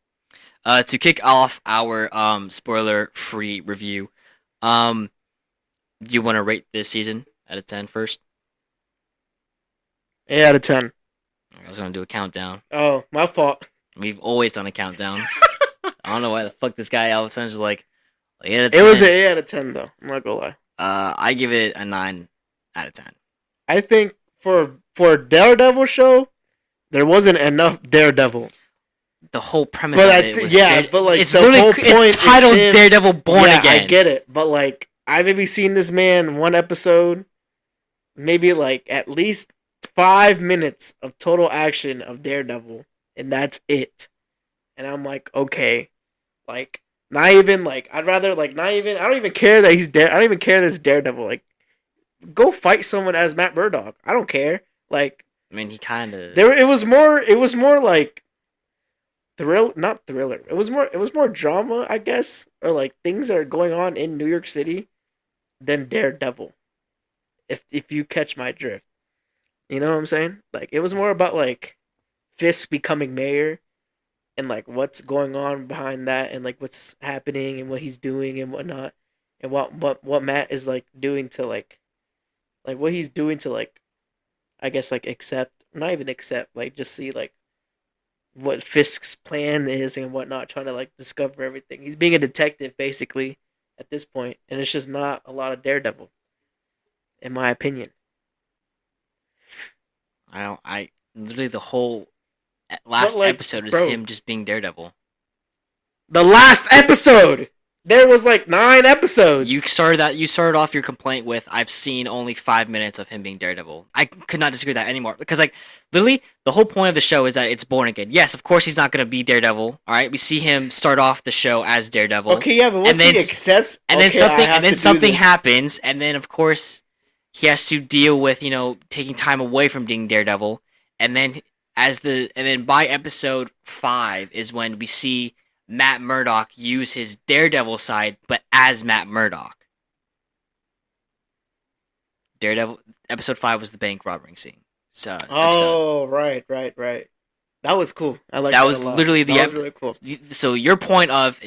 To kick off our spoiler-free review, do you want to rate this season out of 10 first? 8 out of 10. I was gonna do a countdown. Oh, my fault. We've always done a countdown. I don't know why the fuck this guy all of a sudden is like 8 out of 10. It was an 8 out of 10 though. I'm not gonna lie. I give it a 9 out of 10. I think for a Daredevil show, there wasn't enough Daredevil. The whole premise of it was but like it's the whole point it's titled Daredevil Born Again. I get it, but like I've maybe seen this man one episode, maybe like at least 5 minutes of total action of Daredevil, and that's it. And I'm like, okay, like not even like I'd rather like not even I don't even care that he's I don't even care that it's Daredevil. Like, go fight someone as Matt Murdock. I don't care. Like, I mean, he kind of there. It was more like not thriller. It was more drama, I guess, or like things that are going on in New York City than Daredevil. If you catch my drift. You know what I'm saying? Like, it was more about, like, Fisk becoming mayor and, like, what's going on behind that and, like, what's happening and what he's doing and whatnot. And what Matt is, like, doing to, like, what he's doing to, like, I guess, like, not even accept, like, just see, like, what Fisk's plan is and whatnot, trying to, like, discover everything. He's being a detective, basically, at this point, and it's just not a lot of Daredevil, in my opinion. Literally the whole last episode is him just being Daredevil. The last episode! There was like 9 episodes! You started off your complaint with, I've seen only 5 minutes of him being Daredevil. I could not disagree with that anymore. Because, like, literally, the whole point of the show is that it's Born Again. Yes, of course he's not going to be Daredevil, alright? We see him start off the show as Daredevil. Okay, yeah, but once he accepts... And then something happens, and then, of course, he has to deal with, taking time away from being Daredevil. And then by episode 5 is when we see Matt Murdock use his Daredevil side, but as Matt Murdock. Daredevil episode 5 was the bank robbing scene. Right. That was cool. I like that. That was literally that was really cool. So your point of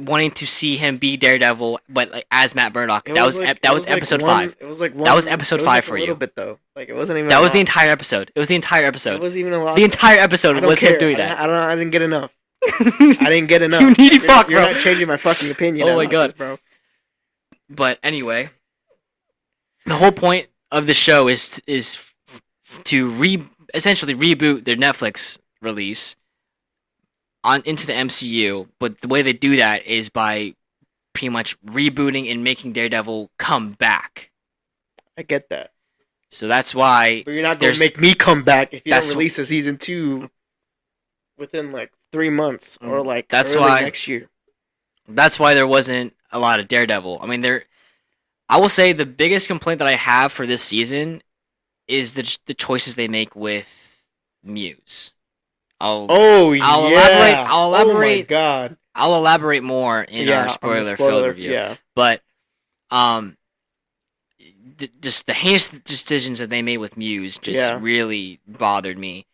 wanting to see him be Daredevil, but like as Matt Murdock, that was episode 5. It was like that was episode 5 for you. A little bit though. Like, it wasn't even. That was the entire episode. It was the entire episode. It wasn't even a lot. The entire episode was him doing that. I didn't get enough. I didn't get enough. You needy fuck, bro. You're not changing my fucking opinion. Oh my god, this, bro. But anyway, the whole point of the show is to essentially reboot their Netflix release into the MCU. But the way they do that is by pretty much rebooting and making Daredevil come back. I get that. So that's why. But you're not going to make me come back if you don't release a season 2 within like 3 months or like early next year. That's why there wasn't a lot of Daredevil. I mean, I will say the biggest complaint that I have for this season is the choices they make with Muse. I'll elaborate. Oh my god. I'll elaborate more in our spoiler review. Yeah. But just the heinous decisions that they made with Muse just really bothered me.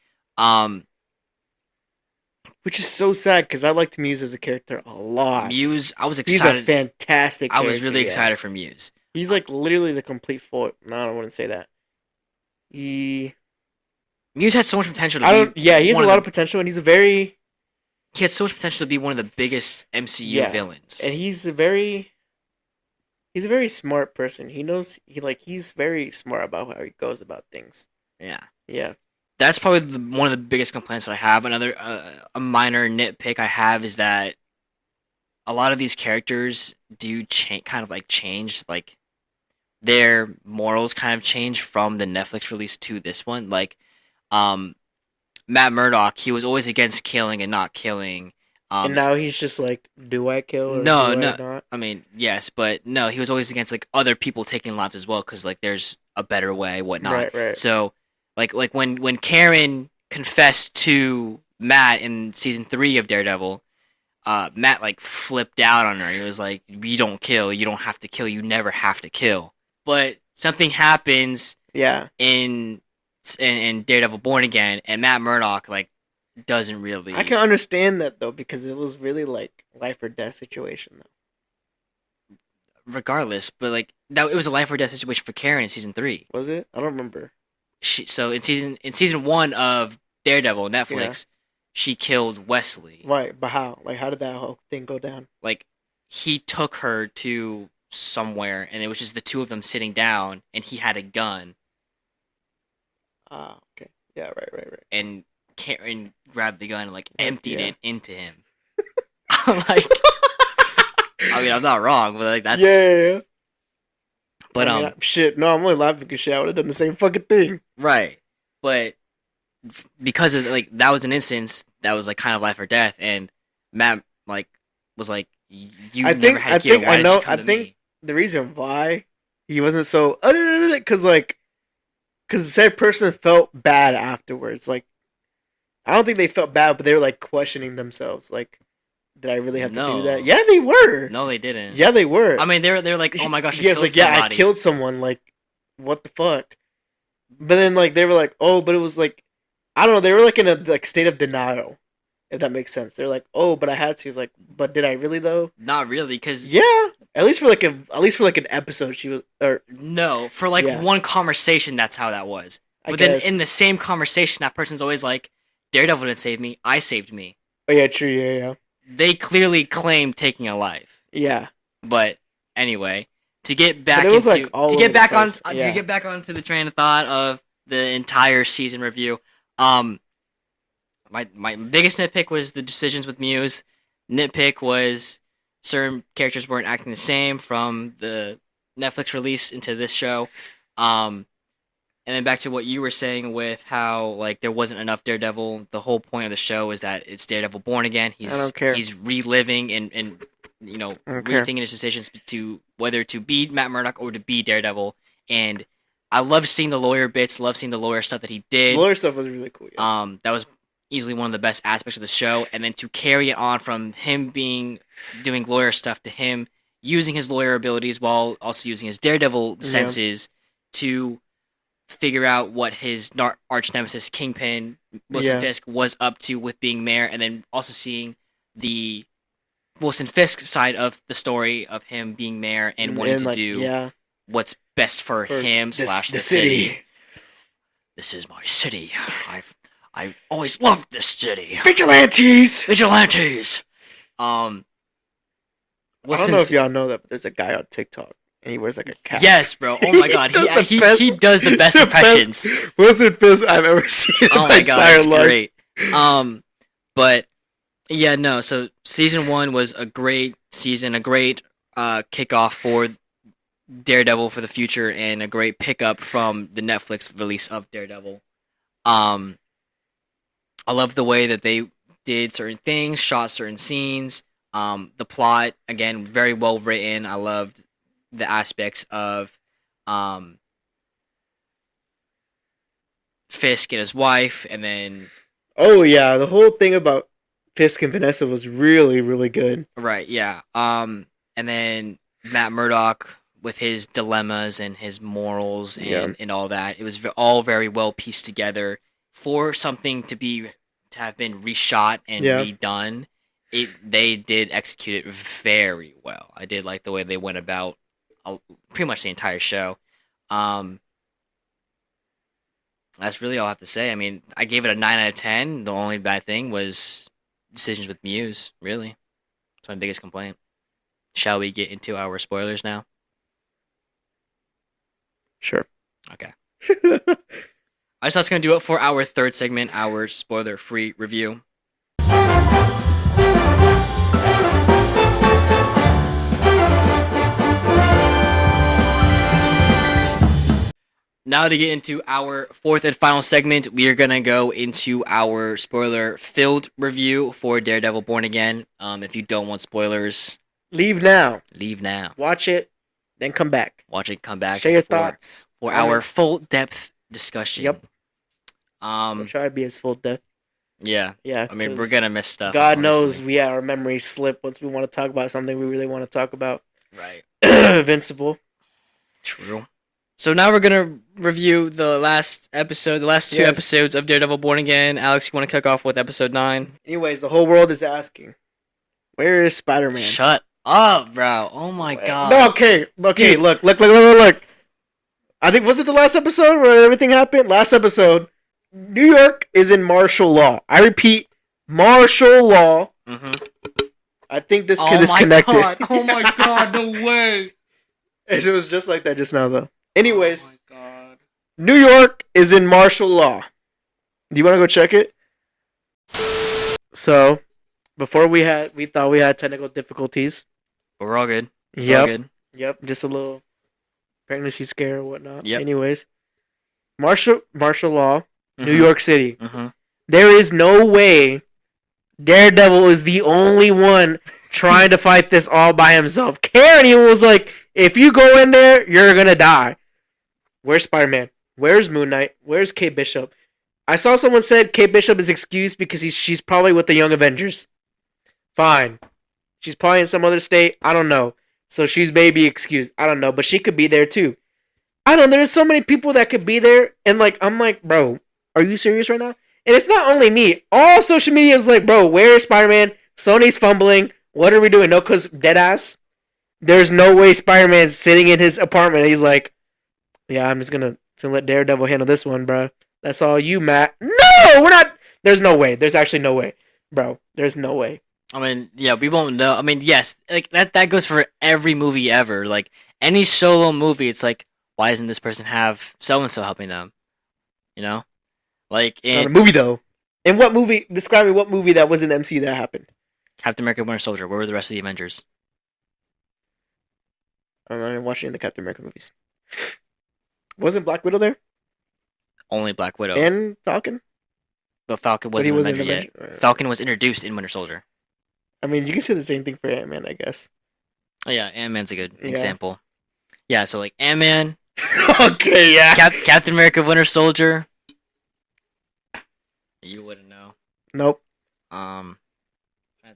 Which is so sad because I liked Muse as a character a lot. Muse, I was excited. He's a fantastic character. I was really excited for Muse. He's like literally the complete foil. No, I don't want to say that. Muse had so much potential he has a lot of potential, and he had so much potential to be one of the biggest MCU villains. And he's a very smart person. He's very smart about how he goes about things. Yeah. Yeah. That's probably one of the biggest complaints that I have. Another a minor nitpick I have is that a lot of these characters do change, like their morals kind of change from the Netflix release to this one. Like, Matt Murdock, he was always against killing and not killing. And now he's just like, do I kill or no, do I not? I mean, yes, but no, he was always against like other people taking lives as well because like there's a better way, whatnot. Right. So, like when Karen confessed to Matt in season 3 of Daredevil, Matt like flipped out on her. He was like, "You don't kill. You don't have to kill. You never have to kill." But something happens. Yeah. In Daredevil Born Again, and Matt Murdock like doesn't really. I can understand that though because it was really like life or death situation though. Regardless, but like it was a life or death situation for Karen in season 3. Was it? I don't remember. So in season 1 of Daredevil Netflix, she killed Wesley. Right, but how? Like, how did that whole thing go down? Like, he took her to somewhere, and it was just the two of them sitting down, and he had a gun. Ah, okay. Yeah, right. And Karen grabbed the gun and like emptied it into him. I'm like, I mean, I'm not wrong, but like that's yeah. But no, I'm only laughing because I would have done the same fucking thing. Right, but because of like that was an instance that was like kind of life or death, and Matt like was like, "You never had to kill. Why did you come to me?" I think the reason why he wasn't so because the said person felt bad afterwards. Like, I don't think they felt bad, but they were like questioning themselves, like. Did I really have to do that? Yeah, they were. No, they didn't. Yeah, they were. I mean, they're like, oh my gosh, I killed somebody. I killed someone. Like, what the fuck? But then, like, they were like, oh, but it was like, I don't know. They were like in a like state of denial, if that makes sense. They're like, oh, but I had to. He's like, but did I really though? Not really, because at least for like an episode, she was for one conversation. That's how that was. But then in the same conversation, that person's always like, Daredevil didn't save me. I saved me. Oh yeah, true. Yeah. They clearly claimed taking a life. Yeah. But anyway, to get back onto the train of thought of the entire season review, my biggest nitpick was the decisions with Muse. Nitpick was certain characters weren't acting the same from the Netflix release into this show. And then back to what you were saying with how like there wasn't enough Daredevil. The whole point of the show is that it's Daredevil Born Again. I don't care. He's reliving and rethinking his decisions to whether to be Matt Murdock or to be Daredevil. And I loved seeing the lawyer bits. Loved seeing the lawyer stuff that he did. The lawyer stuff was really cool. Yeah. That was easily one of the best aspects of the show. And then to carry it on from him doing lawyer stuff to him using his lawyer abilities while also using his Daredevil senses to figure out what his arch nemesis Kingpin Wilson Fisk was up to with being mayor, and then also seeing the Wilson Fisk side of the story of him being mayor and wanting to do what's best for him / the city. This is my city. I always loved this city. Vigilantes. I don't know if y'all know that, but there's a guy on TikTok. And he wears like a cap. Yes, bro. Oh my god. He does the best impressions. Wilson Fisk I've ever seen in my entire life. Great. But yeah, no. So season 1 was a great season, a great kickoff for Daredevil for the future, and a great pickup from the Netflix release of Daredevil. I love the way that they did certain things, shot certain scenes. The plot, again, very well written. I loved the aspects of Fisk and his wife, and then the whole thing about Fisk and Vanessa was really, really good. Right, yeah. And then Matt Murdock with his dilemmas and his morals and all that. It was all very well pieced together, for something to have been reshot and redone, they did execute it very well. I did like the way they went about pretty much the entire show. That's really all I have to say. I mean, I gave it a 9 out of 10. The only bad thing was decisions with Muse, really. That's my biggest complaint. Shall we get into our spoilers now? Sure. Okay. I just was going to do it for our third segment, our spoiler-free review. Now to get into our fourth and final segment, we are going to go into our spoiler-filled review for Daredevil Born Again. If you don't want spoilers... Leave now. Watch it, then come back. Come back. Share your thoughts. For our full-depth discussion. Yep. We'll try to be as full-depth. Yeah. I mean, we're going to miss stuff. God knows, our memories slip once we want to talk about something we really want to talk about. Right. Invincible. True. So now we're going to review the last two episodes of Daredevil Born Again. Alex, you want to kick off with episode 9? Anyways, the whole world is asking, where is Spider-Man? Shut up, bro. Oh my God. No, okay, dude. Look. I think, was it the last episode where everything happened? Last episode. New York is in martial law. I repeat, martial law. Mm-hmm. I think this kid is connected. Oh my God, no way. It was just like that just now, though. Anyways, oh my God. New York is in martial law. Do you want to go check it? So, before we thought we had technical difficulties. But we're all good. All good. Yep, just a little pregnancy scare or whatnot. Yep. Anyways, martial law, mm-hmm. New York City. Mm-hmm. There is no way Daredevil is the only one trying to fight this all by himself. Karen even was like, if you go in there, you're going to die. Where's Spider-Man? Where's Moon Knight? Where's Kate Bishop? I saw someone said Kate Bishop is excused because she's probably with the Young Avengers. Fine. She's probably in some other state. I don't know. So she's maybe excused. I don't know. But she could be there too. I don't know. There's so many people that could be there. And I'm like, bro, are you serious right now? And it's not only me. All social media is like, bro, where is Spider-Man? Sony's fumbling. What are we doing? No, because deadass. There's no way Spider-Man's sitting in his apartment and he's like, yeah, I'm just gonna let Daredevil handle this one, bro. That's all you, Matt. No, we're not. There's no way. There's actually no way, bro. There's no way. I mean, yeah, we won't know. I mean, yes, like that goes for every movie ever. Like any solo movie, it's like, why doesn't this person have so and so helping them? You know, like it's not a movie though. In what movie? Describe me what movie that was in the MCU that happened. Captain America: Winter Soldier. Where were the rest of the Avengers? I'm not watching the Captain America movies. Wasn't Black Widow there? Only Black Widow. And Falcon? But Falcon wasn't an Avenger yet. Falcon was introduced in Winter Soldier. I mean, you can say the same thing for Ant-Man, I guess. Oh, yeah, Ant-Man's a good example. Yeah, so like Ant-Man. Okay, yeah. Captain America, Winter Soldier. You wouldn't know. Nope. I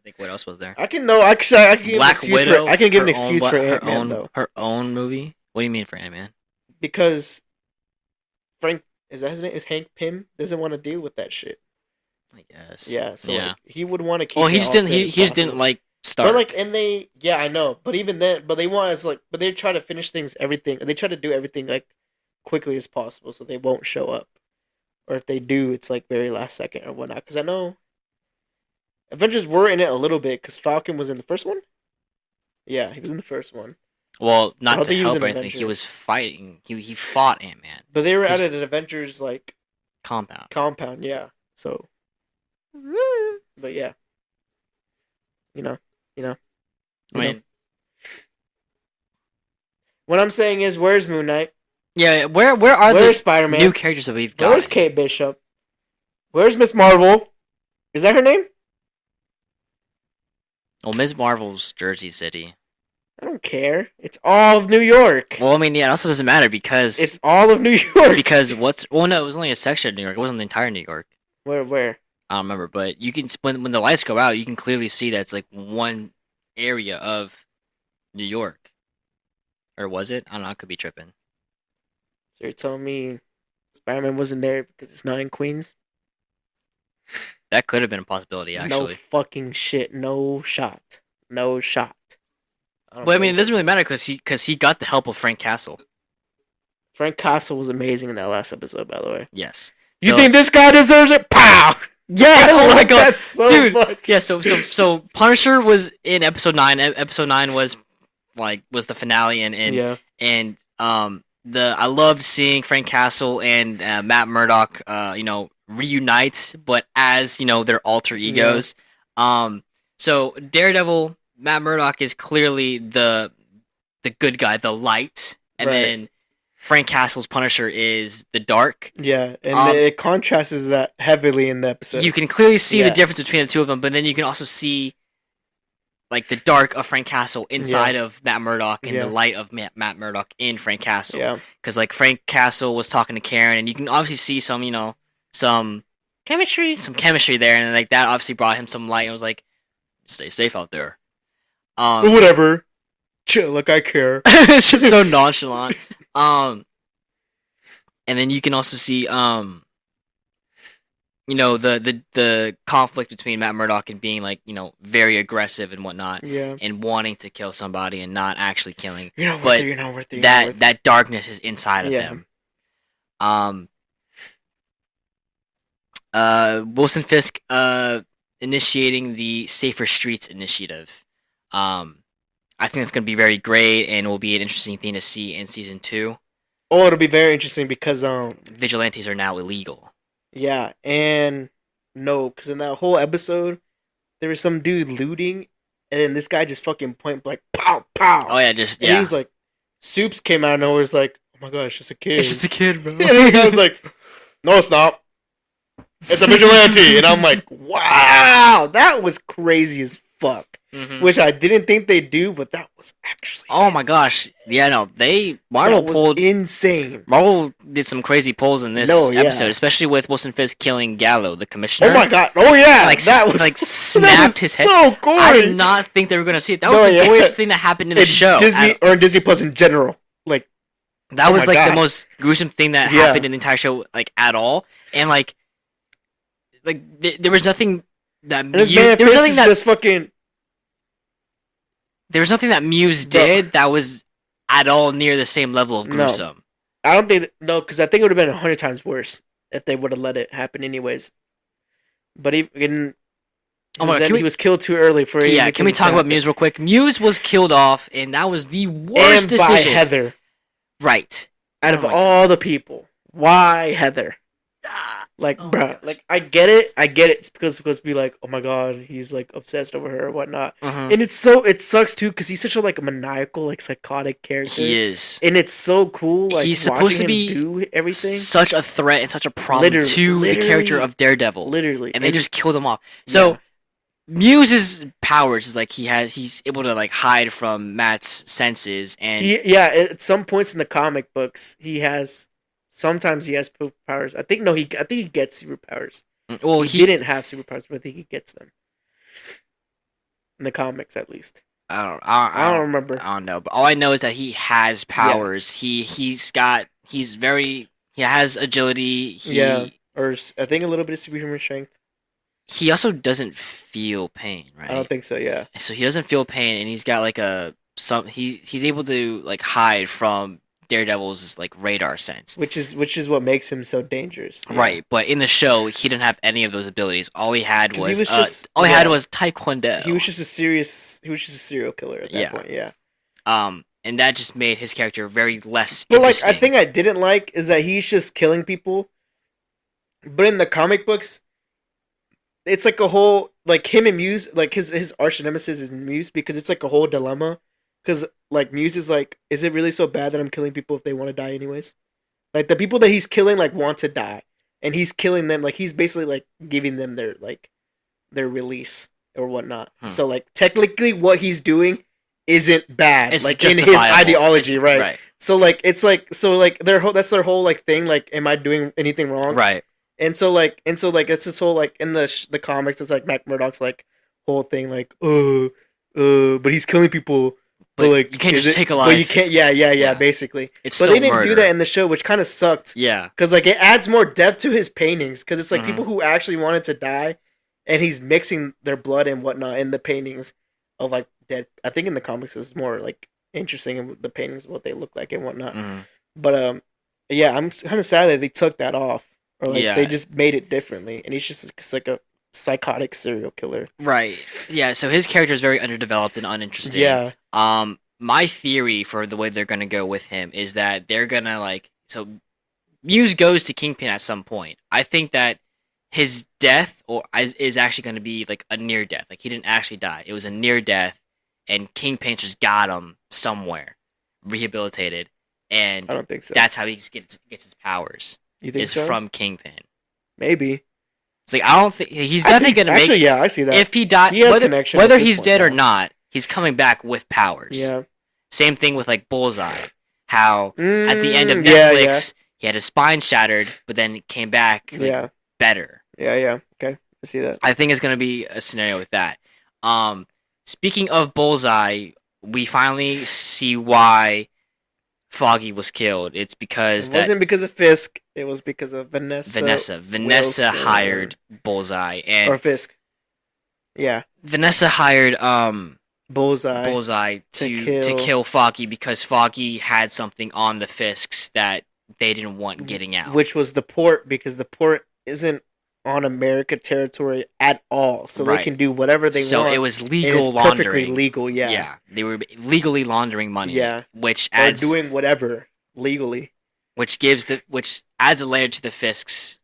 think what else was there? I can give Black Widow. I can give an excuse for Ant-Man though. Her own movie. What do you mean for Ant-Man? Because Frank, is that his name? Is Hank Pym doesn't want to deal with that shit. I guess. Yeah. So like, he would want to keep. Well, he just didn't. He just didn't like Stark. But yeah, I know. But even then, they want us but they try to finish everything. They try to do everything like quickly as possible, so they won't show up. Or if they do, it's like very last second or whatnot. Because I know Avengers were in it a little bit because Falcon was in the first one. Yeah, he was in the first one. Well, not to help or anything. He was fighting. He fought Ant-Man. But they were at an Avengers like compound. Compound, yeah. So, but yeah, you know. I mean, what I'm saying is, where's Moon Knight? Yeah, where's Spider-Man? New characters that we've got? Where's Kate Bishop? Where's Miss Marvel? Is that her name? Well, Ms. Marvel's Jersey City. I don't care. It's all of New York. Well, I mean, yeah, it also doesn't matter because it's all of New York. Because no, it was only a section of New York. It wasn't the entire New York. Where? I don't remember, but you can when the lights go out, you can clearly see that it's like one area of New York. Or was it? I don't know. I could be tripping. So you're telling me Spider-Man wasn't there because it's not in Queens? That could have been a possibility, actually. No fucking shit. No shot. No shot. But I mean, it doesn't really matter because he got the help of Frank Castle. Frank Castle was amazing in that last episode, by the way. Yes. You think this guy deserves it? Pow! Yes! Oh my god, so dude! Much. Yeah. So Punisher was in episode 9. Episode 9 was the finale, and I loved seeing Frank Castle and Matt Murdock, reunite, but as their alter egos. Yeah. So Daredevil, Matt Murdock is clearly the good guy, the light, and then Frank Castle's Punisher is the dark. Yeah, and it contrasts that heavily in the episode. You can clearly see the difference between the two of them, but then you can also see like the dark of Frank Castle inside of Matt Murdock and the light of Matt Murdock in Frank Castle. Yeah, because like Frank Castle was talking to Karen, and you can obviously see some chemistry there, and like that obviously brought him some light. And was like, stay safe out there. Whatever, chill, like I care. It's just so nonchalant. And then you can also see the conflict between Matt Murdock and being like very aggressive and whatnot, and wanting to kill somebody and not actually killing. You're not worth it. That darkness is inside of him. Wilson Fisk initiating the Safer Streets initiative. I think it's going to be very great and will be an interesting thing to see in season 2. Oh, it'll be very interesting because vigilantes are now illegal. Yeah, and because in that whole episode, there was some dude looting, and then this guy just fucking point blank, pow, pow. Oh yeah, and he was like, Soups came out of nowhere, was like, oh my god, it's just a kid. It's just a kid, bro. And I was like, no, it's not. It's a vigilante, and I'm like, wow, that was crazy as fuck. Mm-hmm. Which I didn't think they'd do, but that was actually my gosh. Yeah, no, Marvel pulled insane. Marvel did some crazy pulls in this episode, especially with Wilson Fisk killing Gallo, the commissioner. Oh my god. Oh yeah. That was snapped his head. So gory. I did not think they were gonna see it. That was the goriest thing that happened in the show. In Disney Plus in general. Like that was the most gruesome thing that happened in the entire show, like at all. And like there was nothing that there was nothing that just fucking. There was nothing that Muse did that was at all near the same level of gruesome. No. I don't think... No, because I think it would have been 100 times worse if they would have let it happen anyways. But he was killed too early for... Yeah, can we talk about Muse real quick? Muse was killed off, and that was the worst decision. By Heather. Right. Out of all the people. Why Heather? Like, bro, like, I get it. It's because it's supposed to be like, oh my god, he's like obsessed over her or whatnot. Uh-huh. And it sucks too because he's such a like maniacal, like psychotic character. He is, and it's so cool. Like he's supposed to be do everything. Such a threat and such a problem to the character of Daredevil. Literally, and they just killed him off. So Muse's powers is like he's able to like hide from Matt's senses, and at some points in the comic books Sometimes he has powers. I think he gets superpowers. Well, he didn't have superpowers, but I think he gets them in the comics, at least. I don't remember. I don't know, but all I know is that he has powers. Yeah. He has agility. Or I think a little bit of superhuman strength. He also doesn't feel pain, right? I don't think so. Yeah. So he doesn't feel pain, and he's got like he's able to like hide from Daredevil's like radar sense, which is what makes him so dangerous, right? But in the show, he didn't have any of those abilities. All he had was Taekwondo. He was just a serial killer at that point. Yeah. And that just made his character very less. But like, I think I didn't like is that he's just killing people. But in the comic books, it's like a whole like him and Muse, like his arch nemesis is Muse because it's like a whole dilemma. Because, like, Muse is like, is it really so bad that I'm killing people if they want to die anyways? Like, the people that he's killing, like, want to die. And he's killing them, like, he's basically, like, giving them their release or whatnot. So, like, technically what he's doing isn't bad. It's like, in his ideology, right? So, like, it's like, that's their whole, like, thing. Like, am I doing anything wrong? Right. And so, it's this whole, like, in the comics, it's like Matt Murdock's, like, whole thing, like, but he's killing people. But like, you can't just take a life. But you can't. Yeah. Basically, it's but still they didn't murder. do that in the show, which kind of sucked. Yeah, because like it adds more depth to his paintings. Because it's like people who actually wanted to die, and he's mixing their blood and whatnot in the paintings of like dead. I think in the comics it's more like interesting in the paintings what they look like and whatnot. But yeah, I'm kind of sad that they took that off, or like they just made it differently, and he's just like a psychotic serial killer. Right. Yeah. So his character is very underdeveloped and uninteresting. Yeah. My theory for the way they're gonna go with him is that they're gonna Muse goes to Kingpin at some point. I think that his death is actually going to be like a near death. Like he didn't actually die. It was a near death, and Kingpin just got him somewhere, rehabilitated, and I don't think so. That's how he gets his powers. You think so? From Kingpin. Maybe. It's like I don't think he's definitely going to make. Actually, yeah, I see that. If he died, whether he's dead or not, he's coming back with powers. Yeah. Same thing with like Bullseye. How at the end of Netflix, he had his spine shattered, but then it came back better. Yeah. Okay, I see that. I think it's going to be a scenario with that. Speaking of Bullseye, we finally see why Foggy was killed. It's because it wasn't because of Fisk. It was because of Vanessa. Vanessa hired Bullseye or Fisk. Yeah. Vanessa hired Bullseye to kill Foggy because Foggy had something on the Fisks that they didn't want getting out. Which was the port, because the port isn't on America territory at all. So they can do whatever they want. So it was legal laundering. Perfectly legal, yeah. Yeah. They were legally laundering money. Yeah. Which adds or doing whatever legally. Which adds a layer to the Fisks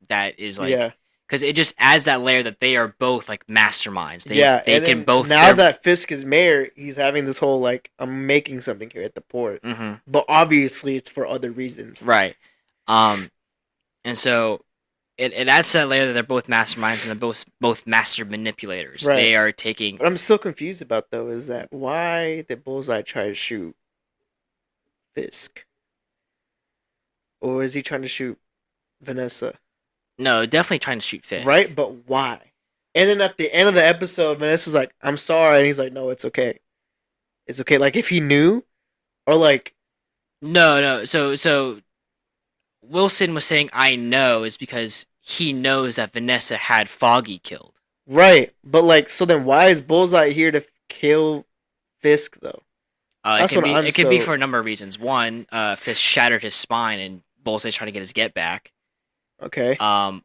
that is like because it just adds that layer that they are both like masterminds. They can both. Now that Fisk is mayor, he's having this whole like, I'm making something here at the port, but obviously it's for other reasons, right? And so it adds to that layer that they're both masterminds and they're both master manipulators. Right. They are taking. What I'm so confused about though is that why did Bullseye try to shoot Fisk, or is he trying to shoot Vanessa? No, definitely trying to shoot Fisk. Right, but why? And then at the end of the episode, Vanessa's like, I'm sorry. And he's like, no, it's okay. It's okay. Like, if he knew, or like... No. So Wilson was saying, I know, is because he knows that Vanessa had Foggy killed. Right. But, like, so then why is Bullseye here to kill Fisk, though? It could be for a number of reasons. One, Fisk shattered his spine, and Bullseye's trying to get his get back. Okay. So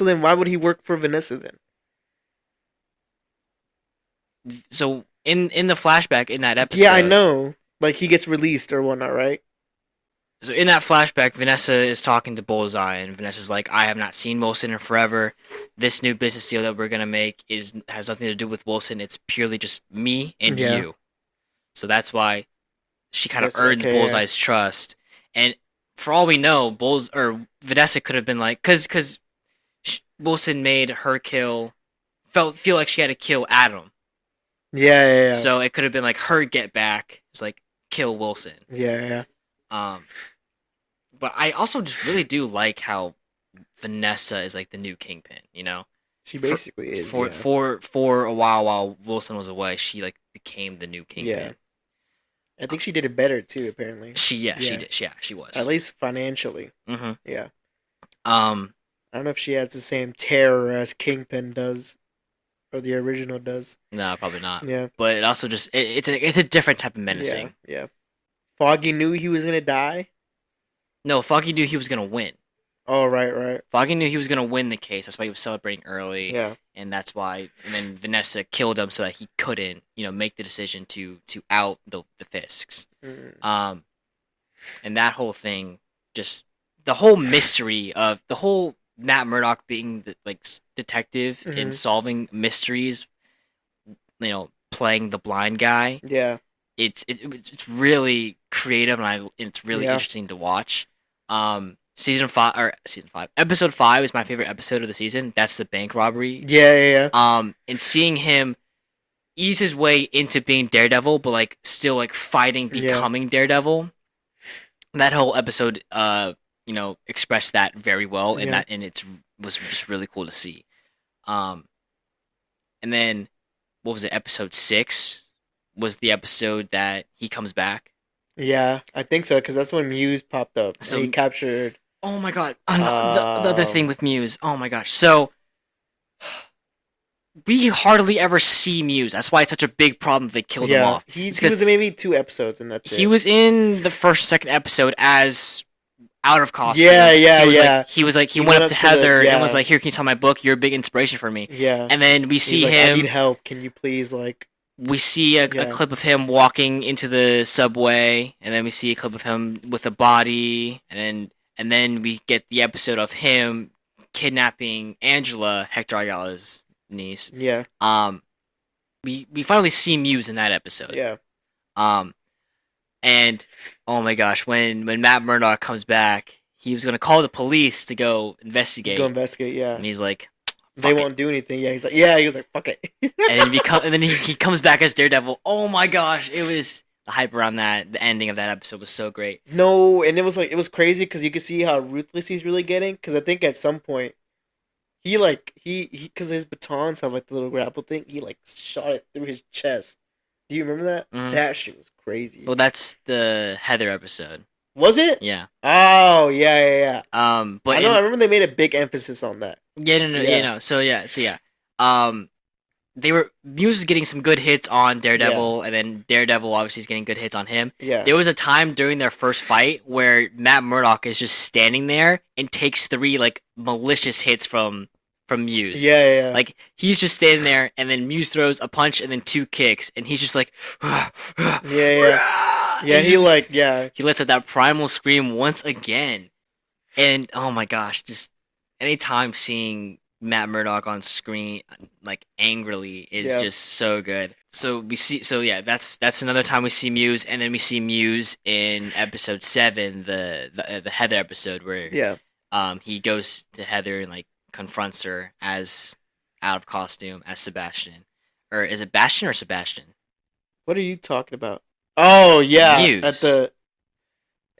then why would he work for Vanessa then? So in the flashback in that episode. Yeah, I know. Like he gets released or whatnot, right? So in that flashback, Vanessa is talking to Bullseye, and Vanessa's like, "I have not seen Wilson in forever. This new business deal that we're gonna make has nothing to do with Wilson. It's purely just me and you." So that's why she kind of earns Bullseye's trust. And for all we know, Vanessa could have been like, because Wilson made her feel like she had to kill Adam. Yeah. So it could have been like her get back. It's like kill Wilson. Yeah. But I also just really do like how Vanessa is like the new Kingpin. You know, she basically is. For a while Wilson was away, she like became the new Kingpin. Yeah. I think she did it better too. Apparently, she did. Yeah, she was. At least financially. Mm-hmm. Yeah. I don't know if she has the same terror as Kingpin does, or the original does. No, probably not. Yeah. But it also just it's a different type of menacing. Yeah. Foggy knew he was gonna die. No, Foggy knew he was gonna win. Oh, right. Foggy knew he was gonna win the case. That's why he was celebrating early. Yeah. And that's why. And then Vanessa killed him so that he couldn't, make the decision to out the Fisks. Mm. And that whole thing, just the whole mystery of the whole Matt Murdock being the detective and solving mysteries, playing the blind guy. Yeah. It's really creative and it's really interesting to watch. Episode 5 is my favorite episode of the season. That's the bank robbery. Yeah. And seeing him ease his way into being Daredevil, but still fighting, becoming Daredevil. That whole episode, expressed that very well, and it was just really cool to see. And then, what was it? Episode 6 was the episode that he comes back. Yeah, I think so, because that's when Muse popped up. So and he captured. Oh my god! The other thing with Muse. Oh my gosh! So we hardly ever see Muse. That's why it's such a big problem. They killed him off. He was in maybe 2 episodes, and that's it. He was in the second episode as out of costume. Yeah. He went up to Heather and was like, "Here, can you tell my book? You're a big inspiration for me." Yeah. And then we see him. I need help. Can you please We see a clip of him walking into the subway, and then we see a clip of him with a body, and then we get the episode of him kidnapping Angela, Hector Ayala's niece. Yeah. We finally see Muse in that episode. Yeah. And oh my gosh, when Matt Murdock comes back, he was gonna call the police to go investigate. Yeah. And he's like, they won't do anything. Yeah, he was like, fuck it. and then he comes back as Daredevil. Oh my gosh, it was the hype around that. The ending of that episode was so great. No, and it was crazy because you could see how ruthless he's really getting. Because I think at some point, he because his batons have like the little grapple thing. He like shot it through his chest. Do you remember that? Mm-hmm. That shit was crazy. Well, that's the Heather episode. Was it? Yeah. Oh, yeah. But I remember they made a big emphasis on that. Yeah, no. So yeah. Muse was getting some good hits on Daredevil, and then Daredevil obviously is getting good hits on him. Yeah. There was a time during their first fight where Matt Murdock is just standing there and takes 3 like malicious hits from Muse. Yeah. Like he's just standing there, and then Muse throws a punch and then 2 kicks, and he's just like, yeah. He lets out that primal scream once again, and oh my gosh, just anytime seeing Matt Murdock on screen like angrily is just so good. So that's another time we see Muse, and then we see Muse in episode 7, the Heather episode where he goes to Heather and like confronts her as out of costume as Sebastian. Or is it Bastion or Sebastian? What are you talking about? Oh yeah, Muse. at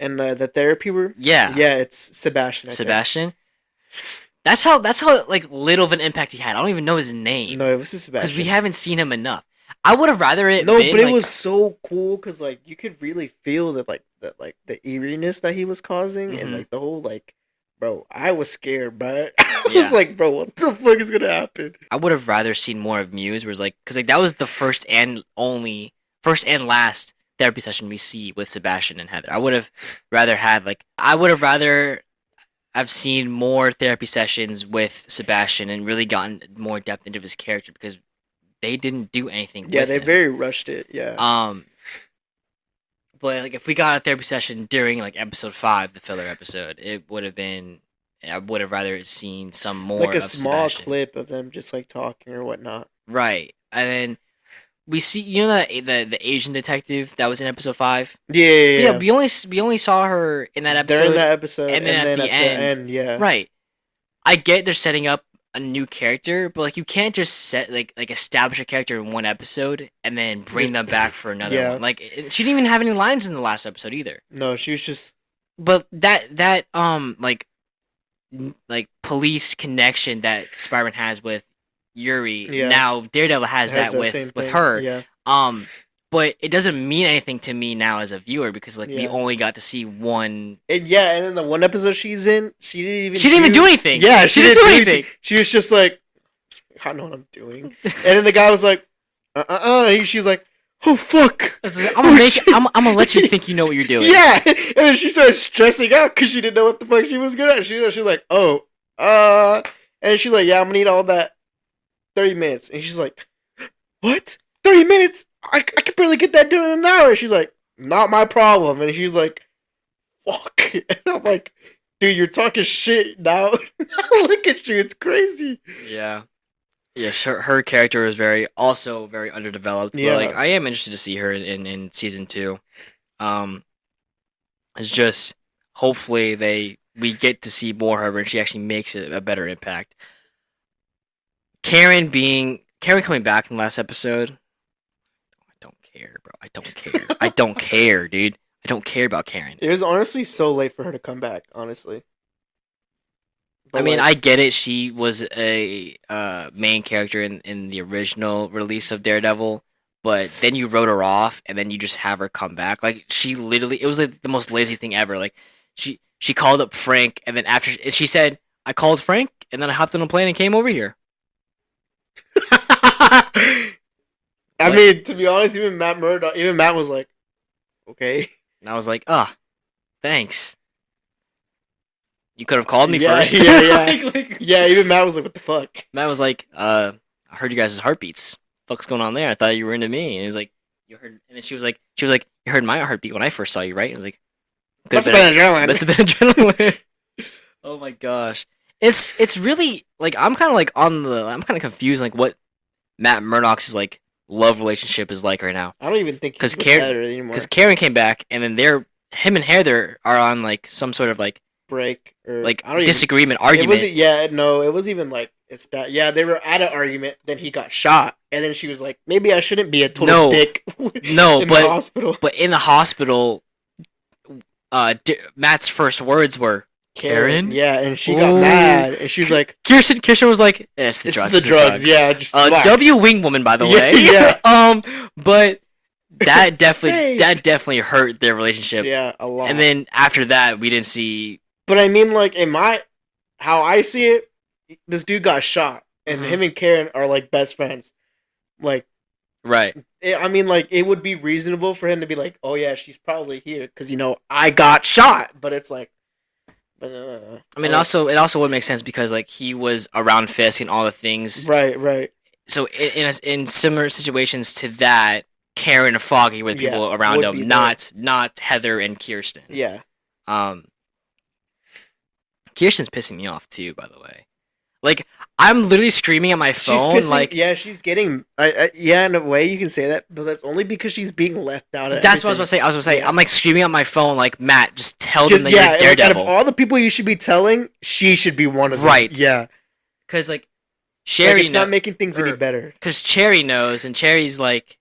the therapy room. Yeah, it's Sebastian. Sebastian. That's how like little of an impact he had. I don't even know his name. No, it was just Sebastian because we haven't seen him enough. I would have rather it. No, but it was so cool because like you could really feel that the eeriness that he was causing and like the whole like. Bro, I was scared, bro. I was like, bro, what the fuck is gonna happen? I would have rather seen more of Muse, where it's like, because like that was the first and last therapy session we see with Sebastian and Heather. I would have rather have seen more therapy sessions with Sebastian and really gotten more depth into his character because they didn't do anything. Yeah, with they him. Very rushed it. Yeah. But like if we got a therapy session during like episode 5, the filler episode, it would have been. I would have rather seen some more like a of small Sebastian. clip of them just like talking or whatnot. Right, and then we see that the Asian detective that was in episode 5. Yeah. We only saw her in that episode. During that episode, and then at the end, yeah. Right. I get they're setting up a new character, but like you can't just set like establish a character in one episode and then bring them back for another one. Like she didn't even have any lines in the last episode either. No, she was just. But that like police connection that Spider-Man has with Yuri. Yeah. Now Daredevil has that with her. Yeah. But it doesn't mean anything to me now as a viewer because like we only got to see one. And then the one episode she's in, she didn't even do anything. Yeah, she didn't do anything. She was just like, I know what I'm doing. And then the guy was like, she's like, oh fuck! I'm gonna let you think you know what you're doing. Yeah, and then she started stressing out because she didn't know what the fuck she was good at. She was like, and she's like, yeah, I'm gonna need all that 30 minutes. And she's like, what? 30 minutes? I could barely get that done in an hour. She's like, not my problem. And she's like, fuck. And I'm like, dude, you're talking shit now. Look at you, it's crazy. Yeah. Yeah, her character is also very underdeveloped. Yeah. But like I am interested to see her in season 2. It's just hopefully we get to see more of her and she actually makes a better impact. Karen coming back in the last episode. I don't care, bro. I don't care. I don't care, dude. I don't care about Karen. It was honestly so late for her to come back, honestly. But I mean, I get it. She was a main character in the original release of Daredevil, but then you wrote her off, and then you just have her come back. Like she literally, it was like the most lazy thing ever. Like she called up Frank, and then and she said, "I called Frank, and then I hopped on a plane and came over here." I mean, to be honest, even Matt was like, "Okay." And I was like, "Ah, thanks. You could have called me first." Yeah. Yeah, even Matt was like, "What the fuck?" Matt was like, I heard you guys' heartbeats. What's going on there? I thought you were into me." And he was like, "You heard?" And then she was like, "You heard my heartbeat when I first saw you, right?" And I was like, Must have been adrenaline. Must have been adrenaline. Oh my gosh, it's really like I'm kind of confused like what Matt Murdock's like love relationship is like right now. I don't even think he's with Heather anymore. Because Karen came back, and then him and Heather are on like some sort of like break or like disagreement argument. It was even like it's that. Yeah, they were at an argument. Then he got shot, and then she was like, "Maybe I shouldn't be a total dick." The hospital. But in the hospital, Matt's first words were Karen. Yeah, and she got mad, and she was like, Kirsten was like, "It's the drugs. Yeah, just W wing woman, by the way. Yeah. But that definitely hurt their relationship. Yeah, a lot. And then after that, we didn't see. But I mean, like how I see it, this dude got shot, and him and Karen are like best friends. Like, right. I mean, like it would be reasonable for him to be like, "Oh yeah, she's probably here because I got shot." But it's like, I mean, it also would make sense because like he was around Fisk and all the things. Right. So in similar situations to that, Karen and Foggy were the people around him, not Heather and Kirsten. Yeah. Kirsten's pissing me off too, by the way. Like I'm literally screaming at my phone. She's getting. In a way you can say that, but that's only because she's being left out. That's what I was gonna say. I'm like screaming at my phone, like Matt, just tell them that you're Daredevil. Out of all the people you should be telling, she should be one of them. Right. Yeah. Because like Sherry, it's not making things any better. Because Cherry knows, and Cherry's like,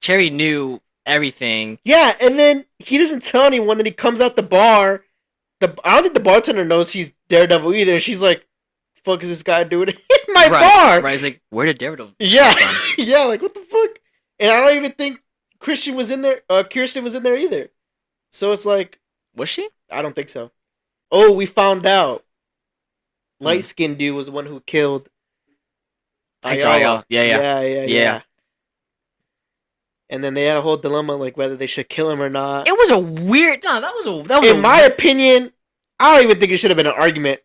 Cherry knew everything. Yeah, and then he doesn't tell anyone that he comes out the bar. I don't think the bartender knows he's Daredevil either. And she's like, "Fuck is this guy doing in my bar?" Right. He's like, "Where did Daredevil?" Yeah. Yeah. Like what the fuck? And I don't even think Kirsten was in there either. So it's like, was she? I don't think so. Oh, we found out. Light skinned dude was the one who killed Ayala. Yeah. And then they had a whole dilemma like whether they should kill him or not. It was a weird. No, that was in my opinion, I don't even think it should have been an argument.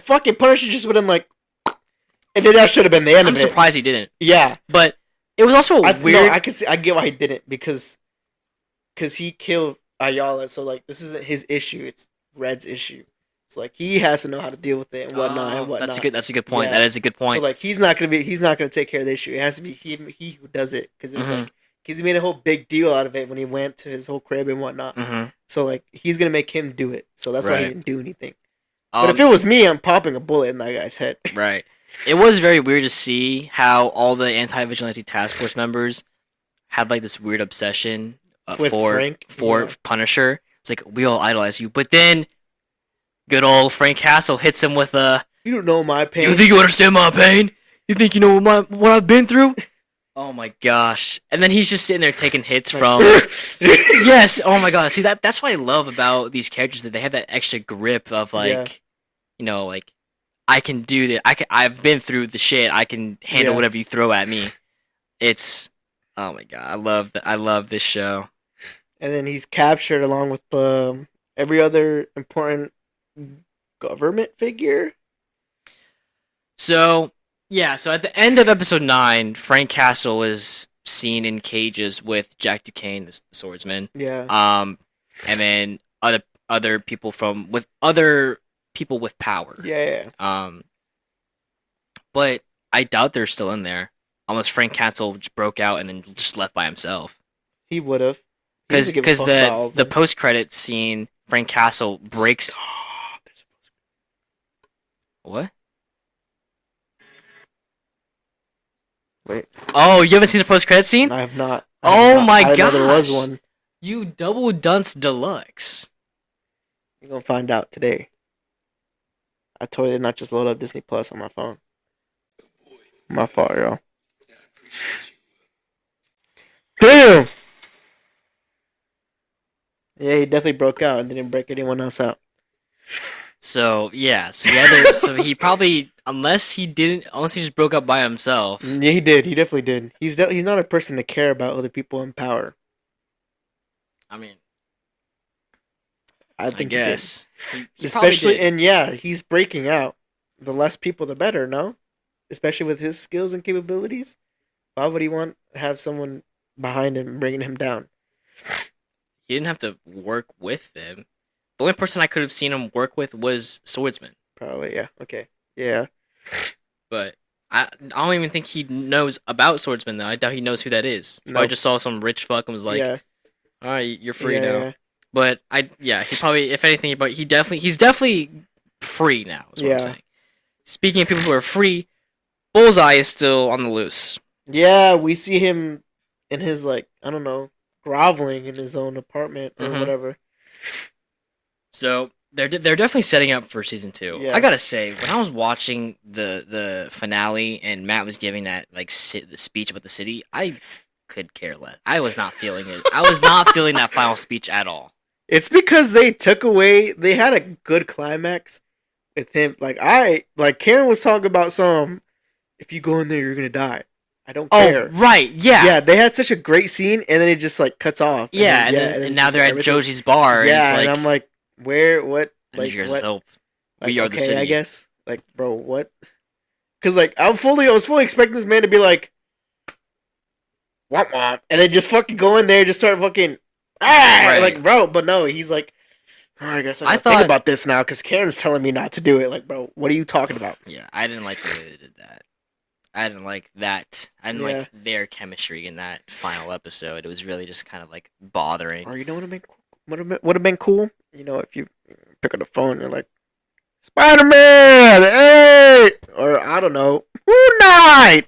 Fucking Punisher just would have been like, and then that should have been the end of it. I'm surprised he didn't. Yeah, but it was also weird. No, I get why he didn't because he killed Ayala. So like, this isn't his issue; it's Red's issue. So like, he has to know how to deal with it and whatnot. That's a good point. Yeah. That is a good point. So like, he's not gonna take care of the issue. It has to be he who does it because it's like. Because he made a whole big deal out of it when he went to his whole crib and whatnot. So, like, he's going to make him do it. So that's why he didn't do anything. But if it was me, I'm popping a bullet in that guy's head. Right. It was very weird to see how all the anti-vigilante task force members had, like, this weird obsession for Punisher. It's like, we all idolize you. But then, good old Frank Castle hits him with a... You don't know my pain. You think you understand my pain? You think you know what I've been through? Oh my gosh. And then he's just sitting there taking hits from... Yes, oh my god. See, that's what I love about these characters, that they have that extra grip of, like, like, I can do this. I've been through the shit. I can handle whatever you throw at me. It's... Oh my god. I love this show. And then he's captured along with every other important government figure. So... Yeah, so at the end of episode 9, Frank Castle is seen in cages with Jack Duquesne, the swordsman. Yeah. And then other people with power. Yeah. But I doubt they're still in there, unless Frank Castle just broke out and then just left by himself. He would have. Because the post credit scene, Frank Castle breaks. What? Wait. Oh, you haven't seen the post-credit scene? I have not. My god! I know there was one. You double dunce deluxe. You're gonna find out today. I told you to not just load up Disney Plus on my phone. My fault, yo. Damn. Yeah, he definitely broke out and didn't break anyone else out. So he probably unless he just broke up by himself. Yeah, he did. He definitely did. He's not a person to care about other people in power. I mean, I think I guess. He especially, and yeah, he's breaking out. The less people, the better. No, especially with his skills and capabilities. Why would he want to have someone behind him bringing him down? He didn't have to work with them. The only person I could have seen him work with was Swordsman. Probably, yeah. Okay, yeah. But I don't even think he knows about Swordsman though. I doubt he knows who that is. He probably just saw some rich fuck and was like, "All right, you're free now." Yeah. But he probably, if anything, he's definitely free now. Is what I'm saying. Speaking of people who are free, Bullseye is still on the loose. Yeah, we see him in his groveling in his own apartment or whatever. So they're definitely setting up for season 2. Yeah. I gotta say, when I was watching the finale and Matt was giving that the speech about the city, I could care less. I was not feeling it. I was not feeling that final speech at all. It's because they had a good climax with him. Karen was talking about if you go in there, you're gonna die. I don't care. Oh, right, yeah. Yeah, they had such a great scene, and then it just cuts off. And now they're at Josie's bar. Yeah, and I'm like, where, what? What? We are the city. I guess. Bro, what? Because I was fully expecting this man to be like, womp womp, and then just fucking go in there, just start fucking, right. Bro. But no, he's like, I guess I think about this now because Karen's telling me not to do it. Bro, what are you talking about? Yeah, I didn't like the way they did that. I didn't like that. I didn't like their chemistry in that final episode. It was really just kind of bothering. Or you know what would have been cool? If you pick up the phone and you're like, Spider-Man, hey! Or I don't know, Moon Knight.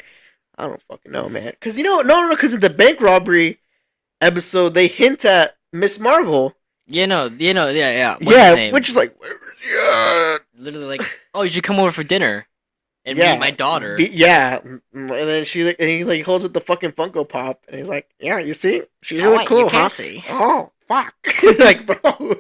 I don't fucking know, man. Because because in the bank robbery episode, they hint at Miss Marvel. Yeah. Yeah, which is literally oh, you should come over for dinner. And meet my daughter. And then he holds up the fucking Funko Pop, and he's like, "Yeah, you see, she's really cool, huh?" See. Oh, fuck! Bro.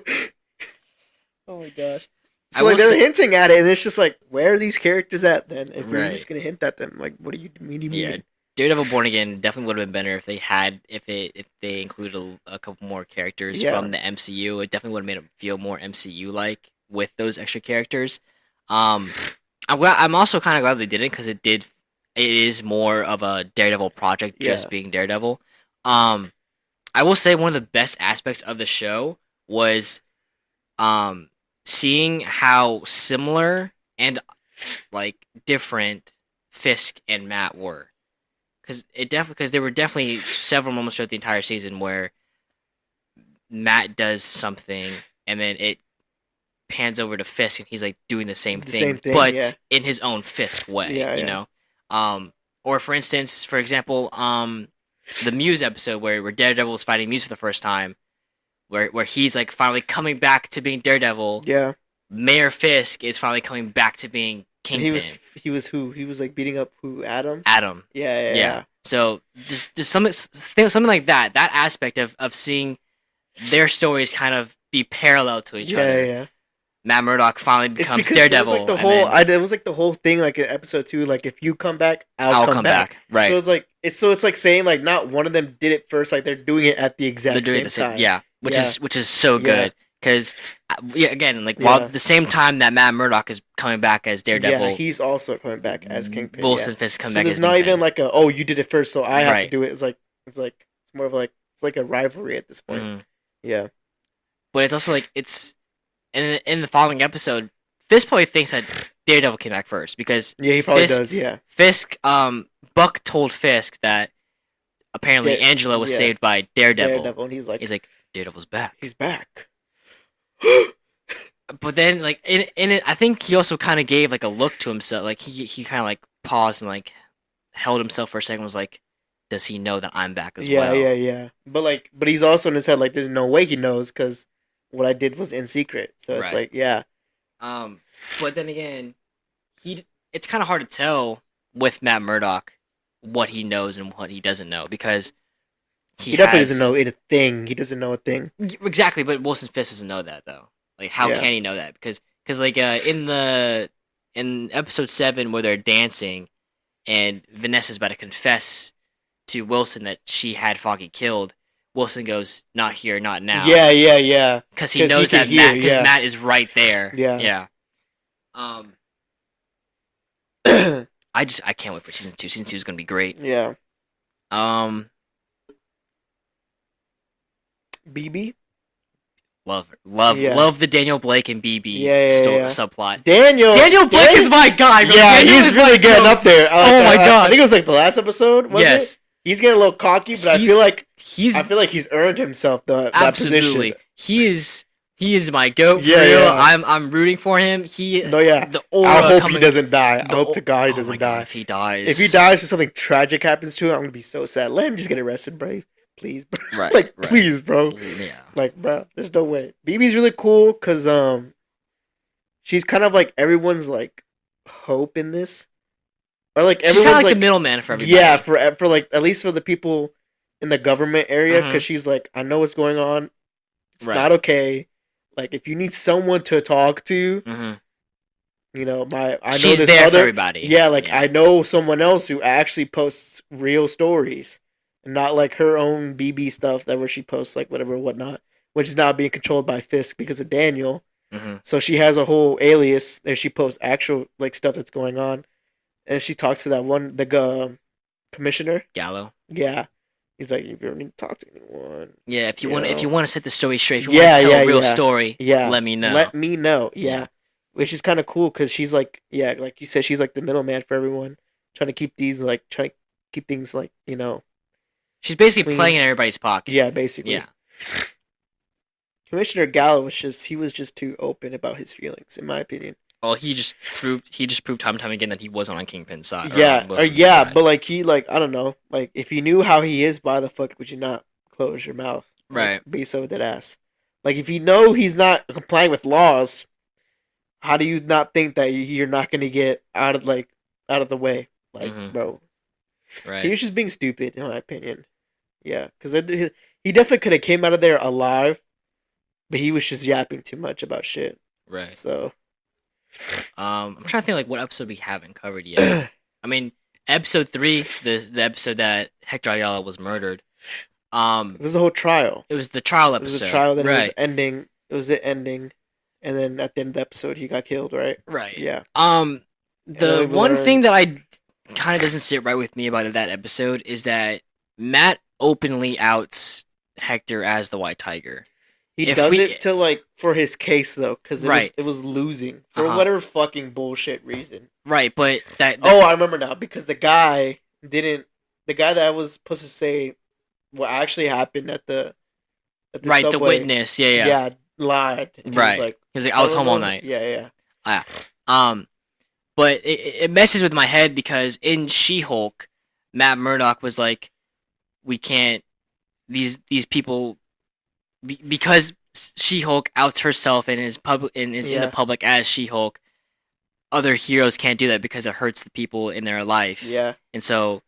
Oh my gosh. So they're hinting at it, and it's just where are these characters at then? If we're just gonna hint at them, what do you mean? Yeah, Daredevil Born Again definitely would have been better if they included a couple more characters from the MCU. It definitely would have made it feel more MCU like with those extra characters. I'm also kind of glad they did it because it is more of a Daredevil project, just being Daredevil. I will say one of the best aspects of the show was seeing how similar and different Fisk and Matt were, because there were definitely several moments throughout the entire season where Matt does something and then it pans over to Fisk and he's doing the same thing, but in his own Fisk way, you know. Or for example, the Muse episode where Daredevil was fighting Muse for the first time, where he's finally coming back to being Daredevil. Yeah. Mayor Fisk is finally coming back to being Kingpin. He was who? He was beating up who? Adam. Yeah. So just something like that. That aspect of seeing their stories kind of be parallel to each other. Yeah. Matt Murdock finally becomes Daredevil. It was the whole thing, in episode 2. If you come back, I'll come back. Right. So it's saying not one of them did it first. They're doing it at the exact same time. Yeah. Which is so good because while the same time that Matt Murdock is coming back as Daredevil, he's also coming back as Kingpin. Wilson Fisk coming back as Kingpin. There's not even you did it first, so I have to do it. It's more of it's a rivalry at this point. Mm. Yeah. But it's also it's. In the following episode, Fisk probably thinks that Daredevil came back first because he probably does. Yeah, Fisk, Buck told Fisk that apparently Angela was saved by Daredevil, and he's like, Daredevil's back. He's back. But then, in it, I think he also kind of gave a look to himself. He kind of paused and held himself for a second. Was like, does he know that I'm back as well? Yeah. But he's also in his head there's no way he knows because what I did was in secret. So it's But then again, it's kind of hard to tell with Matt Murdock what he knows and what he doesn't know because He definitely doesn't know a thing. He doesn't know a thing. Exactly, but Wilson Fisk doesn't know that though. Like, how can he know that? Because like in episode 7 where they're dancing, and Vanessa's about to confess to Wilson that she had Foggy killed. Wilson goes, "Not here, not now." Yeah. Because he knows that Matt is right there. Yeah. I can't wait for season 2. Season 2 is gonna be great. Yeah. BB. Love the Daniel Blake and BB subplot. Daniel Blake is my guy, bro. Yeah, he's really getting up there. Oh my god! I think it was like the last episode. Was it? He's getting a little cocky, but I feel like he's earned himself that position. He is my goat. For real. I'm rooting for him. I hope he doesn't die. I hope to God he doesn't die. If he dies, or something tragic happens to him, I'm gonna be so sad. Let him just get arrested, bro. Please, bro. Right. Please, bro. Yeah. Like, bro, there's no way. BB's really cool because she's kind of like everyone's like hope in this, or like everyone's she's kind of like the middleman for everybody. Yeah, for like at least for the people in the government area, because she's like, I know what's going on. It's not okay. Like, if you need someone to talk to, you know, I know she's this there for everybody. Yeah, I know someone else who actually posts real stories. Not like her own BB stuff where she posts like whatever whatnot, which is now being controlled by Fisk because of Daniel. So she has a whole alias that she posts actual like stuff that's going on, and she talks to the commissioner Gallo. Yeah, he's like, if you ever need to talk to anyone. Yeah, if you want to set the story straight, if you want to tell a real story, let me know. Let me know. Yeah, which is kind of cool because she's like, like you said, she's like the middleman for everyone, trying to keep things like she's basically playing in everybody's pocket. Yeah, basically. Yeah. Commissioner Gallo was just too open about his feelings, in my opinion. Well, he just proved time and time again that he wasn't on Kingpin's side. But like I don't know, like if you knew how he is, why the fuck would you not close your mouth? Right. Be so dead ass. Like if you know he's not complying with laws, how do you not think that you're not going to get out of the way? Like, bro. Right. He was just being stupid, in my opinion. Yeah, because he definitely could have came out of there alive, but he was just yapping too much about shit. Right. So, I'm trying to think like what episode we haven't covered yet. I mean, episode 3, the episode that Hector Ayala was murdered. It was the whole trial. It was the trial episode. It was the trial. Then it was ending. It was the ending, and then at the end of the episode, he got killed. Right. Right. Yeah. The one thing that I kind of doesn't sit right with me about that episode is that Matt openly outs Hector as the White Tiger. He does it to for his case though, because it was losing for whatever fucking bullshit reason. Right, but I remember now because the guy that was supposed to say what actually happened at the subway, the witness, lied. Right, he was like, I was home all night. Yeah. But it messes with my head because in She-Hulk, Matt Murdock was like, we can't, these people, because She-Hulk outs herself and is in the public as She-Hulk, other heroes can't do that because it hurts the people in their life. Yeah. And so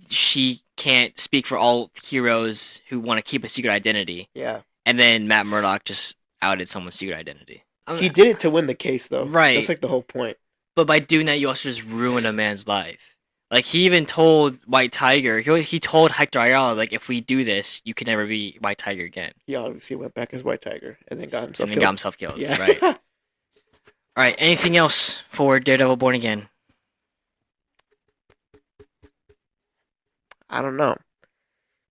she can't speak for all heroes who want to keep a secret identity. Yeah. And then Matt Murdock just outed someone's secret identity. He did it to win the case, though. Right. That's like the whole point. But by doing that, you also just ruin a man's life. Like, he even told White Tiger, he told Hector Ayala, like, if we do this, you can never be White Tiger again. He obviously went back as White Tiger and then got himself killed. Yeah. Right. All right, anything else for Daredevil Born Again? I don't know.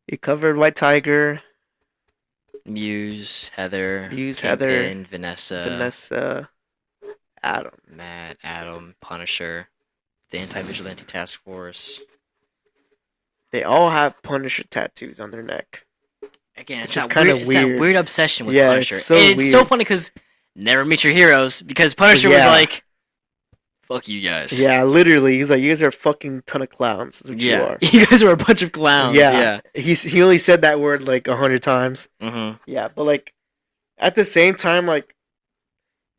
He covered White Tiger. Muse, Heather, Vanessa, Adam. Matt, Adam, Punisher, the Anti-Vigilante Task Force. They all have Punisher tattoos on their neck. Again, it's that weird obsession with Punisher. It's so weird. It's so funny because never meet your heroes, because Punisher was like, fuck you guys. Yeah, literally. He's like, you guys are a fucking ton of clowns. That's what you are. You guys are a bunch of clowns. Yeah. He only said that word like 100 times. Mm-hmm. Yeah, but like, at the same time, like,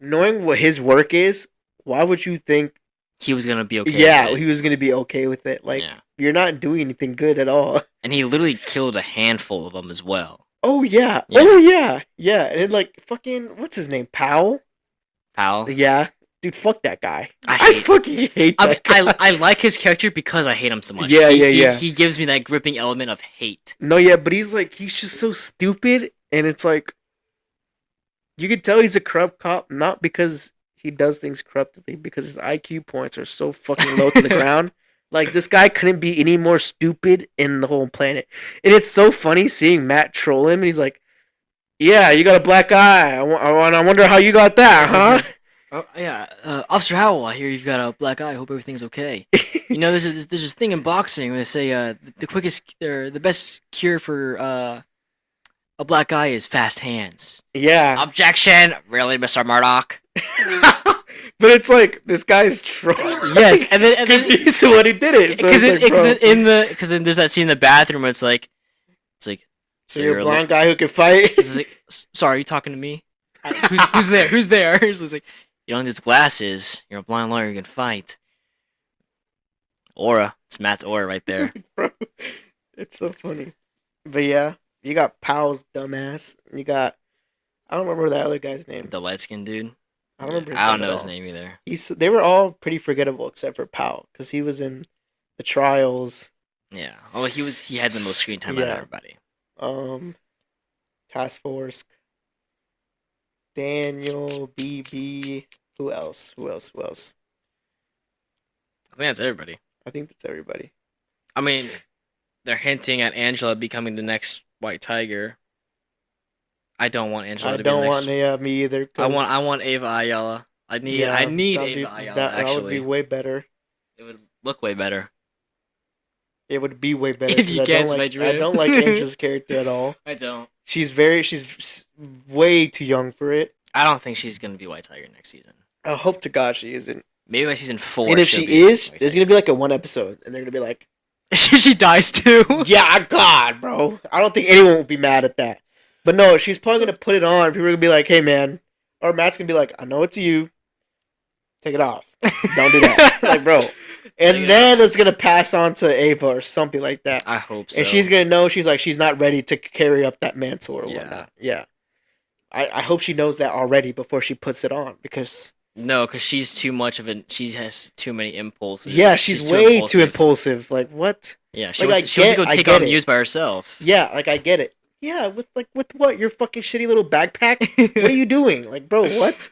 knowing what his work is, why would you think he was gonna be okay. Yeah, with it. he was gonna be okay with it. Like, you're not doing anything good at all. And he literally killed a handful of them as well. Oh yeah. Oh yeah. Yeah. And then like fucking what's his name? Powell? Yeah. Dude, fuck that guy. I fucking hate that guy. I like his character because I hate him so much. Yeah, He gives me that gripping element of hate. No, yeah, but he's just so stupid, and it's like you can tell he's a corrupt cop, not because he does things corruptly, because his IQ points are so fucking low to the ground. Like, this guy couldn't be any more stupid in the whole planet. And it's so funny seeing Matt troll him, and he's like, yeah, you got a black eye. I wonder how you got that, huh? Oh, yeah, Officer Howell, I hear you've got a black eye. I hope everything's okay. You know, there's this thing in boxing where they say the quickest or the best cure for a black eye is fast hands. Yeah. Objection! Really, Mr. Murdoch? But it's like, this guy's trolling. Yes, and then he's the one who did it. Because then there's that scene in the bathroom where it's like, so you're a blind guy who can fight. Like, sorry, are you talking to me? Who's there? Who's there? It's like, you don't need these glasses. You're a blind lawyer. You can fight. Aura. It's Matt's aura right there. Bro, it's so funny. But yeah, you got Powell's dumbass. You got, I don't remember that other guy's name. The light-skinned dude. I don't remember. I don't know his name either. They were all pretty forgettable except for Powell, because he was in the trials. Yeah. Oh, he had the most screen time out of everybody. Task Force. Daniel, BB. Who else? I think that's everybody. I mean, they're hinting at Angela becoming the next White Tiger. I don't want Angela to be the next. I don't want me either. I want Ava Ayala. I need Ava Ayala, that would be way better. It would look way better. It would be way better. If you can't I don't like Angela's character at all. I don't. She's way too young for it. I don't think she's going to be White Tiger next season. I hope to God she isn't. Maybe by season 4. And if she is, there's going to be like a one episode, and they're going to be like... she dies too? Yeah, God, bro. I don't think anyone will be mad at that. But no, she's probably going to put it on. People are going to be like, hey, man. Or Matt's going to be like, I know it's you. Take it off. Don't do that. Like, bro. And then it's going to pass on to Ava or something like that. I hope so. And she's going to know she's not ready to carry up that mantle or whatnot. Yeah. I hope she knows that already before she puts it on, because... No, because she's too much of a... She has too many impulses. Yeah, she's way too impulsive. Like, what? Yeah, she wants to go take on news by herself. Yeah, like, I get it. Yeah, with what? Your fucking shitty little backpack? What are you doing? Like, bro, what?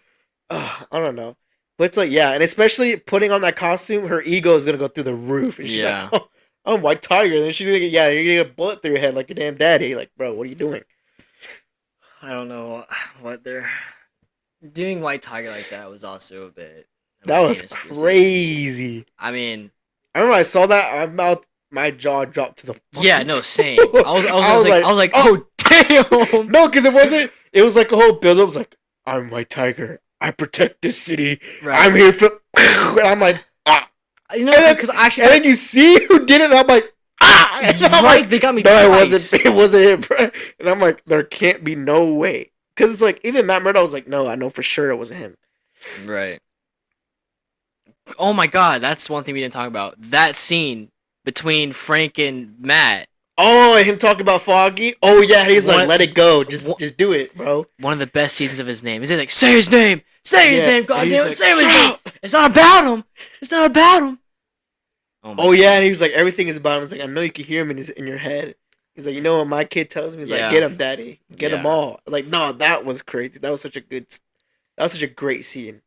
I don't know. But it's like, yeah, and especially putting on that costume, her ego is going to go through the roof. And she's like, oh, I'm White Tiger. And then she's going to get, you're going to get a bullet through your head like your damn daddy. Like, bro, what are you doing? I don't know what they're doing. White Tiger like that was also a bit. That was crazy. I mean, I remember I saw that. My jaw dropped to the. Yeah, no, same. I was like, oh damn. No, because it wasn't. It was like a whole build. It was like, I'm White Tiger. I protect this city. Right. I'm here for. And I'm like, ah. You know, because actually, and then you see who did it. And I'm like. Right, like, they got me. No, it wasn't him, bro. And I'm like, there can't be no way, because it's like even Matt Murdock was like, no, I know for sure it wasn't him. Right. Oh my God, that's one thing we didn't talk about. That scene between Frank and Matt. Oh, and him talking about Foggy. Oh yeah, he's like, let it go, just do it, bro. One of the best seasons of his name. Is it like, say his name, goddamn it, say his name. It's not about him. It's not about him. Oh yeah, and he was like, everything is about him. He's like, I know you can hear him in your head. He's like, you know what my kid tells me? He's like, get him, daddy. Get them all. Like, no, that was crazy. That was such a great scene.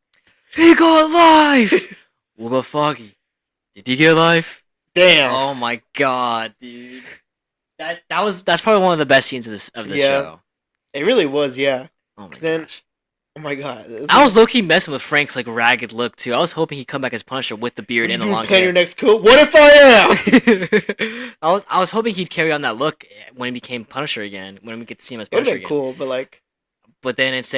He got life! What about Foggy? Did he get life? Damn. Oh my God, dude. That's probably one of the best scenes of this show. It really was, yeah. Oh my gosh. Oh my God. I was low-key messing with Frank's like ragged look too. I was hoping he'd come back as Punisher with the beard and the long hair. Your next cool. What if I am? I was hoping he'd carry on that look when he became Punisher again. When we get to see him as Punisher again. Cool, but like. But then it's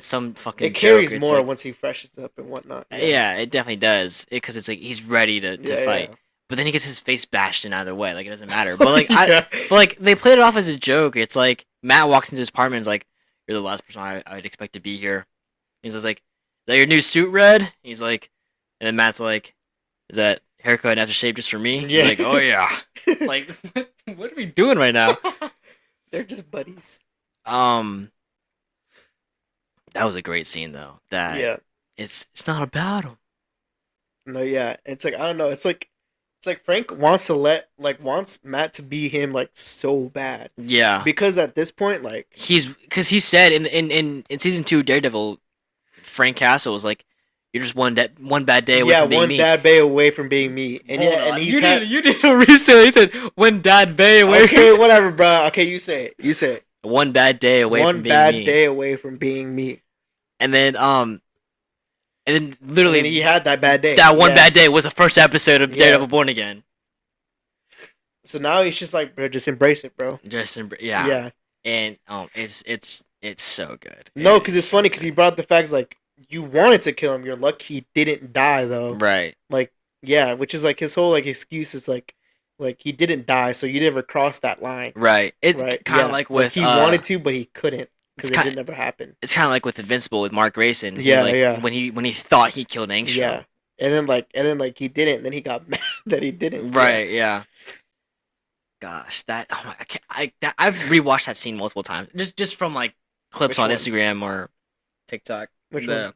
some fucking. It carries more like, once he freshens up and whatnot. Yeah, it definitely does. Because it's like he's ready to fight. Yeah. But then he gets his face bashed in either way. Like it doesn't matter. But like they played it off as a joke. It's like Matt walks into his apartment and is like, "You're the last person I'd expect to be here." He's just like, "Is that your new suit, Red?" He's like, and then Matt's like, Is that haircut and aftershave just for me? Yeah. Like, oh yeah. Like, what are we doing right now? They're just buddies. That was a great scene though. That it's not about him. No, yeah. It's like I don't know. It's like Frank wants Matt to be him like so bad. Yeah. Because at this point, like he said in season 2 Daredevil, Frank Castle was like, you're just one bad day away from being me. Yeah, one bad day away from being me. And you did a reset. He said one bad day away. Okay, whatever, bro. Okay, you say it. One bad day away from being me. One bad day away from being me. And then literally he had that bad day. That one bad day was the first episode of Daredevil Born Again. So now he's just like, bro, just embrace it, bro. Yeah. Yeah. And it's so good. No, because it's funny because he brought the facts like you wanted to kill him. You're lucky he didn't die though. Right. Like which is like his whole like excuse is like he didn't die, so you never crossed that line. Right. It's kind of like with he wanted to, but he couldn't because it didn't ever happen. It's kind of like with Invincible with Mark Grayson. Yeah. When he thought he killed Angstrom. Yeah. And then he didn't. And then he got mad that he didn't. Right. Yeah. Gosh, I've rewatched that scene multiple times, just from like clips on Instagram or TikTok. Which one?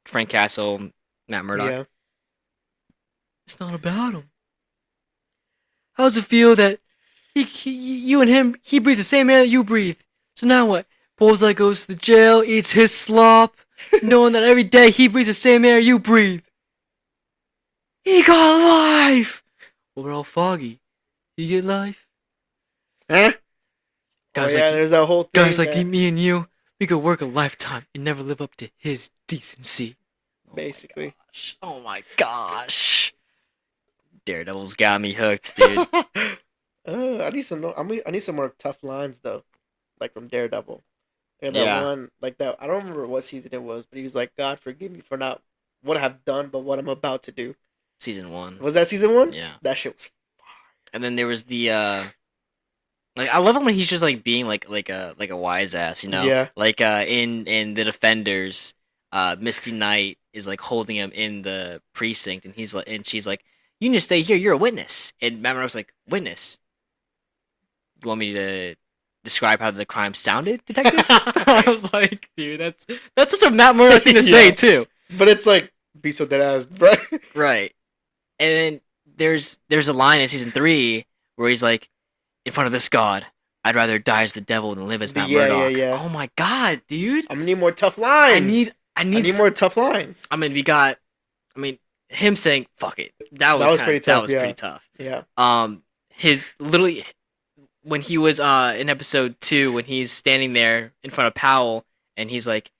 Frank Castle, Matt Murdock. Yeah. It's not about him. How does it feel that you and him, he breathes the same air that you breathe? So now what? Bullseye goes to the jail, eats his slop, knowing that every day he breathes the same air you breathe. He got life. Well, we're all foggy. You get life? Huh? Guys there's that whole thing. Guys like me and you, we could work a lifetime and never live up to his decency. Basically. Oh my gosh. Daredevil's got me hooked, dude. I need some more tough lines though, like from Daredevil. That one, like that. I don't remember what season it was, but he was like, "God forgive me for not what I have done, but what I'm about to do." Season 1. Was that season 1? Yeah. That shit was fire. And then there was the like I love him when he's just like being like a wise ass, you know? Yeah. Like in The Defenders, Misty Knight is like holding him in the precinct, and she's like, "You need to stay here. You're a witness." And Matt Murdock's like, "Witness? You want me to describe how the crime sounded, detective?" I was like, dude, that's such a Matt Murdock thing to say too. But it's like, be so dead ass, right? Right. And then there's a line in season 3 where he's like, "In front of this god, I'd rather die as the devil than live as Matt Murdock." Yeah. Oh my god, dude! I'm gonna need more tough lines. I need more tough lines. I mean, him saying "fuck it." That was pretty tough. That was pretty tough. Yeah. His literally when he was in episode 2 when he's standing there in front of Powell and he's like,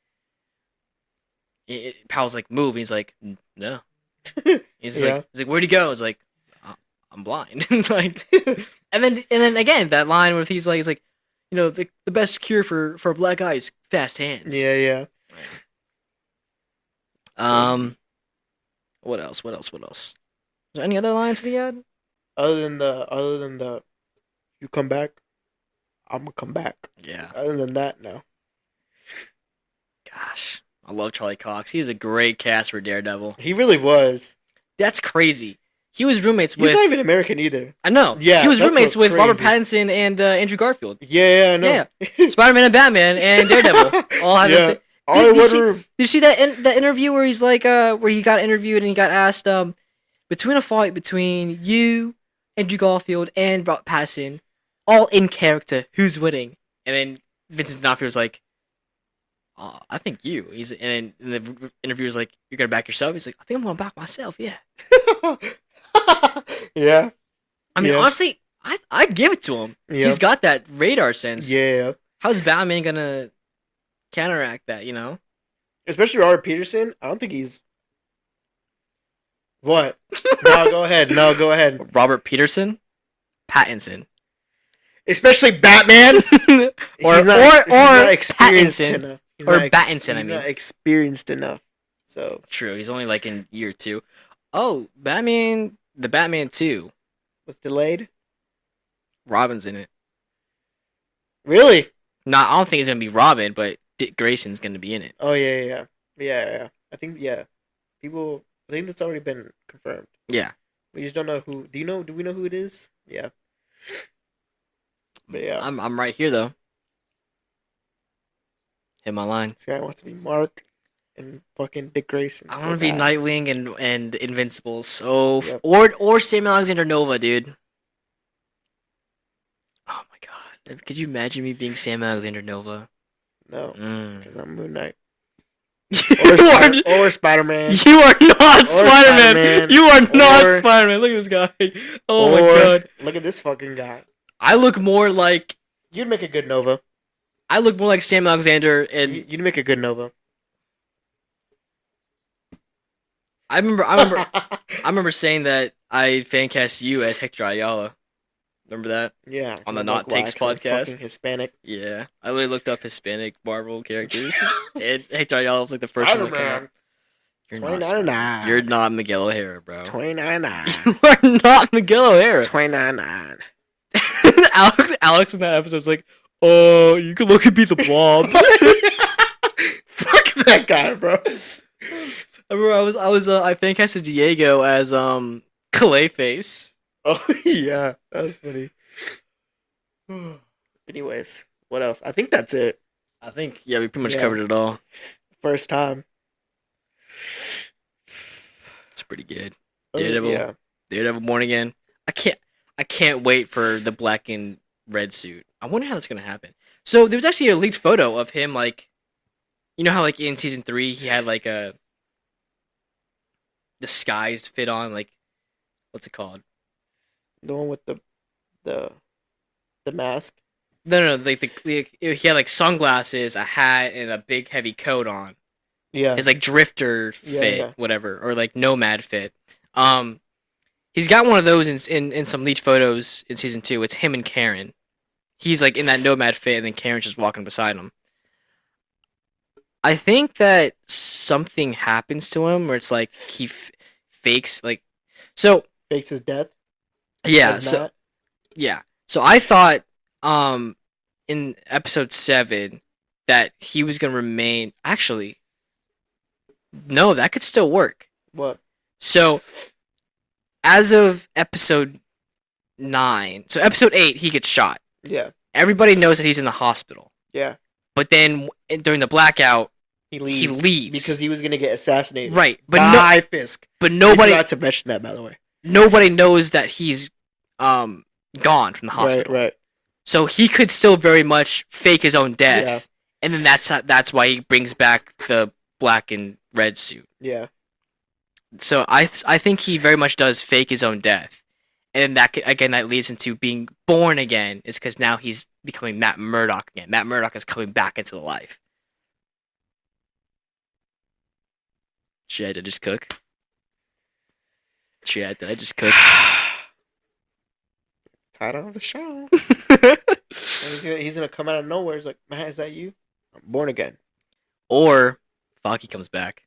Powell's like, "Move." He's like, "No." He's like, "Where'd he go?" He's like, "I'm blind." Like, and then again that line where he's like, you know, the best cure for a black eye is fast hands. Yeah. What else? Is there any other lines that he had? Other than the, you come back, I'm gonna come back. Yeah. Other than that, no. Gosh, I love Charlie Cox. He is a great cast for Daredevil. He really was. That's crazy. He was roommates with... He's not even American either. I know. Yeah, he was roommates with Robert Pattinson and Andrew Garfield. Yeah, I know. Yeah. Spider-Man and Batman and Daredevil all had the same... Did you see that interview where he's like, where he got interviewed and he got asked, between a fight between you, Andrew Garfield, and Robert Pattinson, all in character, who's winning? And then Vincent D'Onofrio was like, I think you. And the interviewer's like, "You're gonna back yourself?" He's like, "I think I'm gonna back myself." Yeah. Yeah. I mean, honestly, I give it to him. Yeah. He's got that radar sense. Yeah. How's Batman gonna counteract that? You know, especially Robert Peterson. I don't think he's. What? No, go ahead. Robert Peterson, Pattinson. Especially Batman, or experienced enough. Battinson. He's not experienced enough. So true. He's only like in year 2. Oh, Batman! The Batman 2 was delayed. Robin's in it. Really? No, I don't think it's gonna be Robin, but Dick Grayson's gonna be in it. Oh yeah. I think people I think that's already been confirmed. Yeah. We just don't know who. Do we know who it is? Yeah. But yeah. I'm right here though. Hit my line. This guy wants to be Mark and fucking Dick Grayson. I want to be bad. Nightwing and Invincible. So or Samuel Alexander Nova, dude. Oh my god. Could you imagine me being Sam Alexander Nova? No, because I'm Moon Knight. Or Spider-Man. You are not Spider-Man. You are not Spider-Man. Look at this guy. Oh my god. Look at this fucking guy. I look more like... You'd make a good Nova. I look more like Sam Alexander and... You'd make a good Nova. I remember saying that I fan cast you as Hector Ayala. Remember that? Yeah. On the Not Takes podcast. Fucking Hispanic. Yeah. I literally looked up Hispanic Marvel characters. And Hector Ayala was like the first one that came up. You're not Miguel O'Hara, bro. 29.9. You are not Miguel O'Hara. 29.9. Alex in that episode was like, "Oh, you can look at me the Blob." Fuck that guy, bro. I remember I fan casted Diego as Clayface. Oh yeah, that was funny. Anyways, what else? I think that's it. I think we pretty much covered it all. First time. It's pretty good. Daredevil Born Again. I can't wait for the black and red suit. I wonder how that's gonna happen. So there was actually a leaked photo of him, like, you know how like in season 3 he had like a disguised fit on, like, what's it called? The one with the mask. No, like he had like sunglasses, a hat, and a big heavy coat on. Yeah, his like drifter fit, whatever, or like nomad fit. He's got one of those in some leaked photos in season 2. It's him and Karen. He's like in that nomad fit, and then Karen's just walking beside him. I think that something happens to him where it's like he fakes his death. Yeah. So I thought in episode 7 that he was gonna remain. Actually, no, that could still work. What? So as of episode 9, so episode 8, he gets shot. Yeah. Everybody knows that he's in the hospital. Yeah. But then during the blackout, he leaves because he was gonna get assassinated. Right. But Fisk. But nobody. I forgot to mention that, by the way. Nobody knows that he's gone from the hospital. Right. So he could still very much fake his own death, and then that's why he brings back the black and red suit. Yeah. So I think he very much does fake his own death, and that leads into being born again. Is because now he's becoming Matt Murdock again. Matt Murdock is coming back into the life. Shit, did I just cook? Shit, did I just cook? Title of the show. he's gonna come out of nowhere. He's like, "Man, is that you? I'm born again." Or Foggy comes back.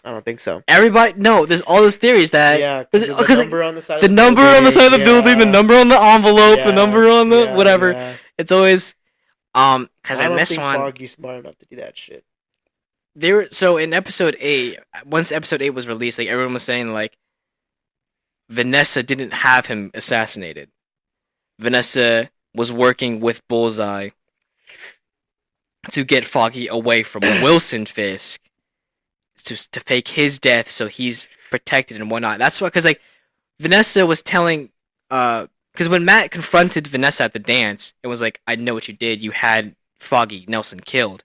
I don't think so. There's all those theories that because the number on the side. The number on the side of the building, the number on the envelope, the number on the whatever. Yeah. It's always because in this one, Foggy's smart enough to do that shit. So in episode 8, once episode 8 was released, like everyone was saying, like Vanessa didn't have him assassinated. Vanessa was working with Bullseye to get Foggy away from Wilson Fisk to fake his death so he's protected and whatnot. That's why, because like Vanessa was telling, because when Matt confronted Vanessa at the dance, it was like, "I know what you did. You had Foggy Nelson killed."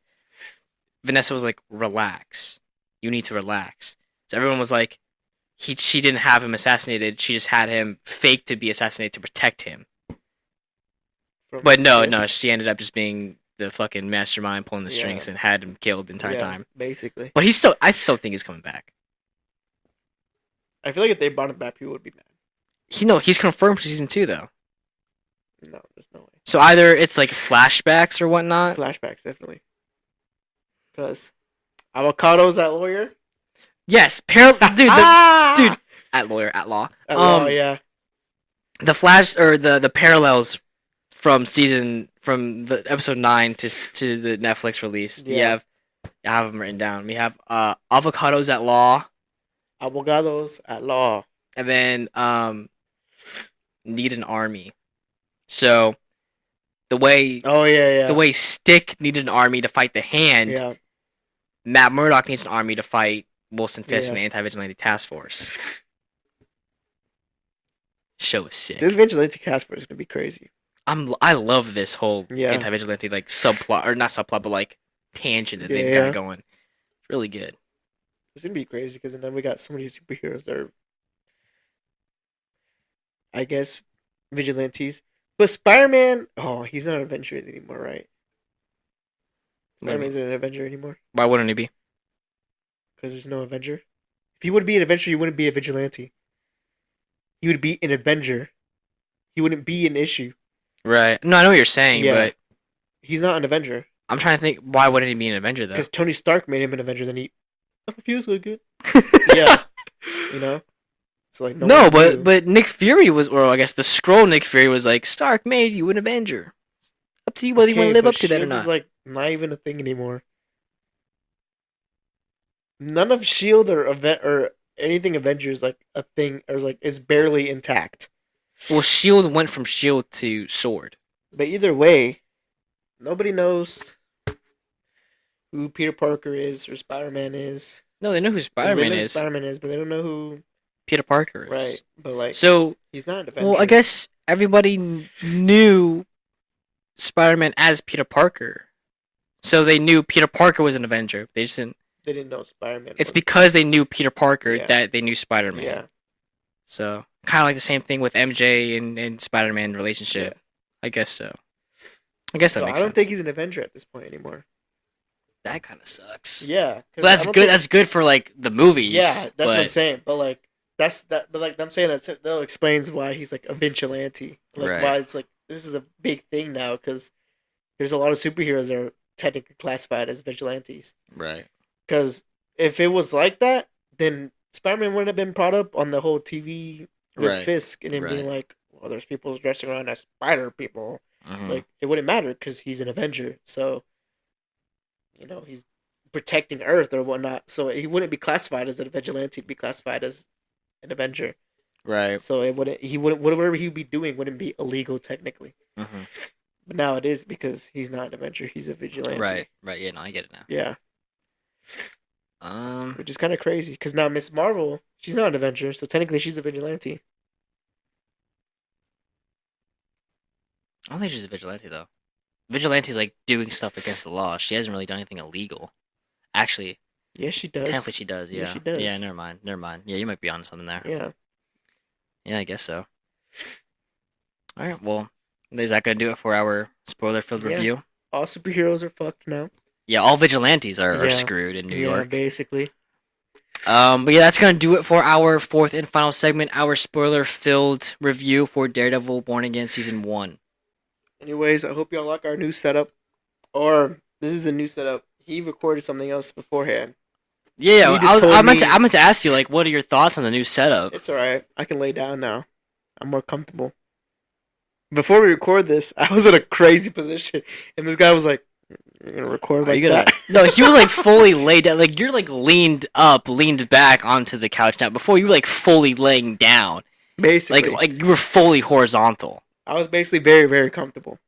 Vanessa was like, "Relax. You need to relax." So everyone was like, she didn't have him assassinated. She just had him fake to be assassinated to protect him. But no, she ended up just being the fucking mastermind pulling the strings and had him killed the entire time. Basically. But I still think he's coming back. I feel like if they brought him back, people would be mad. He's confirmed for season 2 though. No, there's no way. So either it's like flashbacks or whatnot. Flashbacks, definitely. Because Avocado's that lawyer. Yes, dude, at law. At law, yeah. The flash or the parallels from the episode 9 to the Netflix release. Yeah. I have them written down. We have Avocados at Law. Abogados at law. And then need an army. So the way the way Stick needed an army to fight the Hand, Matt Murdock needs an army to fight Wilson Fisk and the Anti-Vigilante Task Force. Show is sick. This Vigilante Task Force is gonna be crazy. I love this whole Anti-Vigilante like subplot, or not subplot, but like tangent that they've got going. It's really good. It's gonna be crazy because then we got so many superheroes that are, I guess, vigilantes. But Spider-Man, he's not an Avenger anymore, right? Spider-Man isn't an Avenger anymore. Why wouldn't he be? Because there's no Avenger. If he would be an Avenger, he wouldn't be a vigilante. He would be an Avenger. He wouldn't be an issue. Right. No, I know what you're saying, but he's not an Avenger. I'm trying to think, why wouldn't he be an Avenger, though? Because Tony Stark made him an Avenger, then he feels so good. Yeah. You know? So like but Nick Fury was, or I guess the Skrull Nick Fury was like, Stark made you an Avenger. Up to you whether you want to live up to that or not. Is like not even a thing anymore. None of Shield or anything Avengers like a thing or like is barely intact. Well, Shield went from Shield to Sword. But either way, nobody knows who Peter Parker is or Spider-Man is. No, they know who Spider-Man is. Spider-Man is, but they don't know who Peter Parker is. Right, but like, so he's not an Avenger. Well, I guess everybody knew Spider-Man as Peter Parker, so they knew Peter Parker was an Avenger. They just didn't. They didn't know Spider-Man. It's because they knew Peter Parker that they knew Spider-Man. Yeah. So kind of like the same thing with MJ and Spider-Man relationship. Yeah. I guess so. I guess that makes sense. I don't think he's an Avenger at this point anymore. That kind of sucks. Yeah, but that's good. That's good for like the movies. Yeah, that's what I'm saying. But like But like I'm saying that explains why he's like a vigilante. Like why it's like this is a big thing now because there's a lot of superheroes that are technically classified as vigilantes. Right. Because if it was like that, then Spider-Man wouldn't have been brought up on the whole TV with Fisk and him being like, well, there's people dressing around as spider people. Mm-hmm. Like it wouldn't matter because he's an Avenger. So, you know, he's protecting Earth or whatnot. So he wouldn't be classified as a vigilante. He'd be classified as an Avenger. Right. So whatever he'd be doing wouldn't be illegal technically. Mm-hmm. But now it is because he's not an Avenger. He's a vigilante. Right. Yeah, no, I get it now. Yeah. Which is kind of crazy because now Miss Marvel, she's not an Avenger, so technically she's a vigilante. I don't think she's a vigilante though. Vigilante's like doing stuff against the law. She hasn't really done anything illegal. Actually. Yeah, she does. Technically she does, yeah. She does. Yeah, never mind. Yeah, you might be onto something there. Yeah. Yeah, I guess so. Alright, well, is that going to do it for our spoiler-filled review? All superheroes are fucked now. Yeah, all vigilantes are screwed in New York. Yeah, basically. But yeah, that's going to do it for our fourth and final segment, our spoiler-filled review for Daredevil Born Again Season 1. Anyways, I hope y'all like our new setup. Or, this is the new setup. He recorded something else beforehand. Yeah, I meant to ask you, like, what are your thoughts on the new setup? It's alright. I can lay down now. I'm more comfortable. Before we record this, I was in a crazy position, and this guy was like, "You're gonna record like that?" No, he was like fully laid down. Like you're like leaned back onto the couch now. Before you were like fully laying down. Basically, like you were fully horizontal. I was basically very, very comfortable.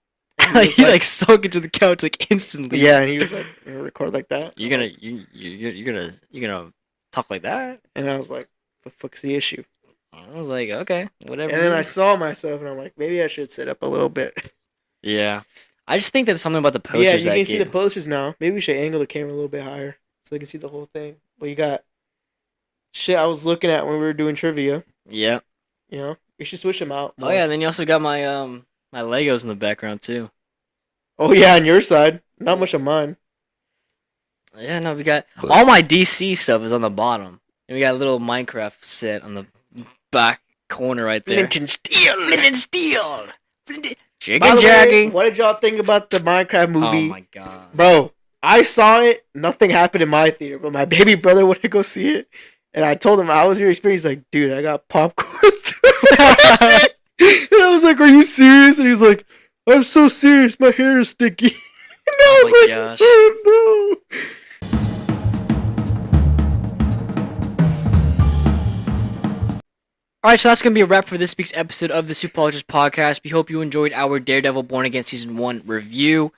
Like he like sunk into the couch like instantly. Yeah, and he was like, "You're gonna record like that? You're gonna talk like that?" And I was like, "The fuck's the issue?" I was like, "Okay, whatever." And then I saw myself, and I'm like, "Maybe I should sit up a little bit." Yeah, I just think that's something about the posters. Yeah, you can see the posters now. Maybe we should angle the camera a little bit higher so they can see the whole thing. But you got shit I was looking at when we were doing trivia. Yeah. You know, we should switch them out more. Oh yeah, and then you also got my my Legos in the background too. Oh yeah, on your side, not much on mine. Yeah, no, we got all my DC stuff is on the bottom, and we got a little Minecraft set on the back corner right there. Flint and Steel. Chicken jacking. What did y'all think about the Minecraft movie? Oh my god, bro! I saw it. Nothing happened in my theater, but my baby brother wanted to go see it, and I told him how was your experience. He's like, dude, I got popcorn. And I was like, are you serious? And he was like, I'm so serious. My hair is sticky. And I was gosh. Oh no. All right, so that's going to be a wrap for this week's episode of the Supeologists Podcast. We hope you enjoyed our Daredevil Born Again Season 1 review.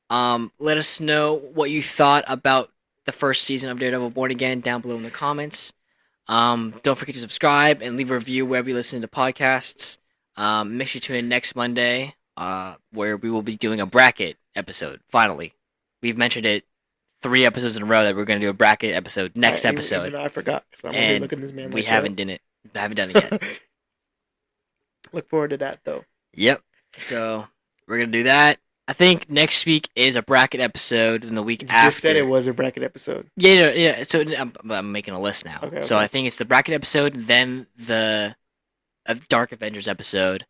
Let us know what you thought about the first season of Daredevil Born Again down below in the comments. Don't forget to subscribe and leave a review wherever you listen to podcasts. Make sure you tune in next Monday, where we will be doing a bracket episode. Finally, we've mentioned it 3 episodes in a row that we're going to do a bracket episode next episode. Even I forgot because I'm over looking at this man. We haven't done it. Haven't done it yet. Look forward to that though. Yep. So we're gonna do that. I think next week is a bracket episode, and the week after. You just said it was a bracket episode. Yeah. So I'm making a list now. Okay. So I think it's the bracket episode, then the Dark Avengers episode,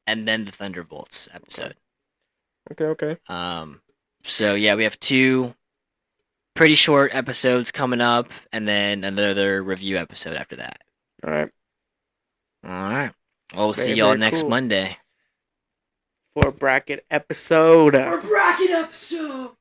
and then the Thunderbolts episode. Okay. So yeah, we have 2 pretty short episodes coming up, and then another review episode after that. All right. Well, we'll see y'all next Monday. For a bracket episode. For a bracket episode!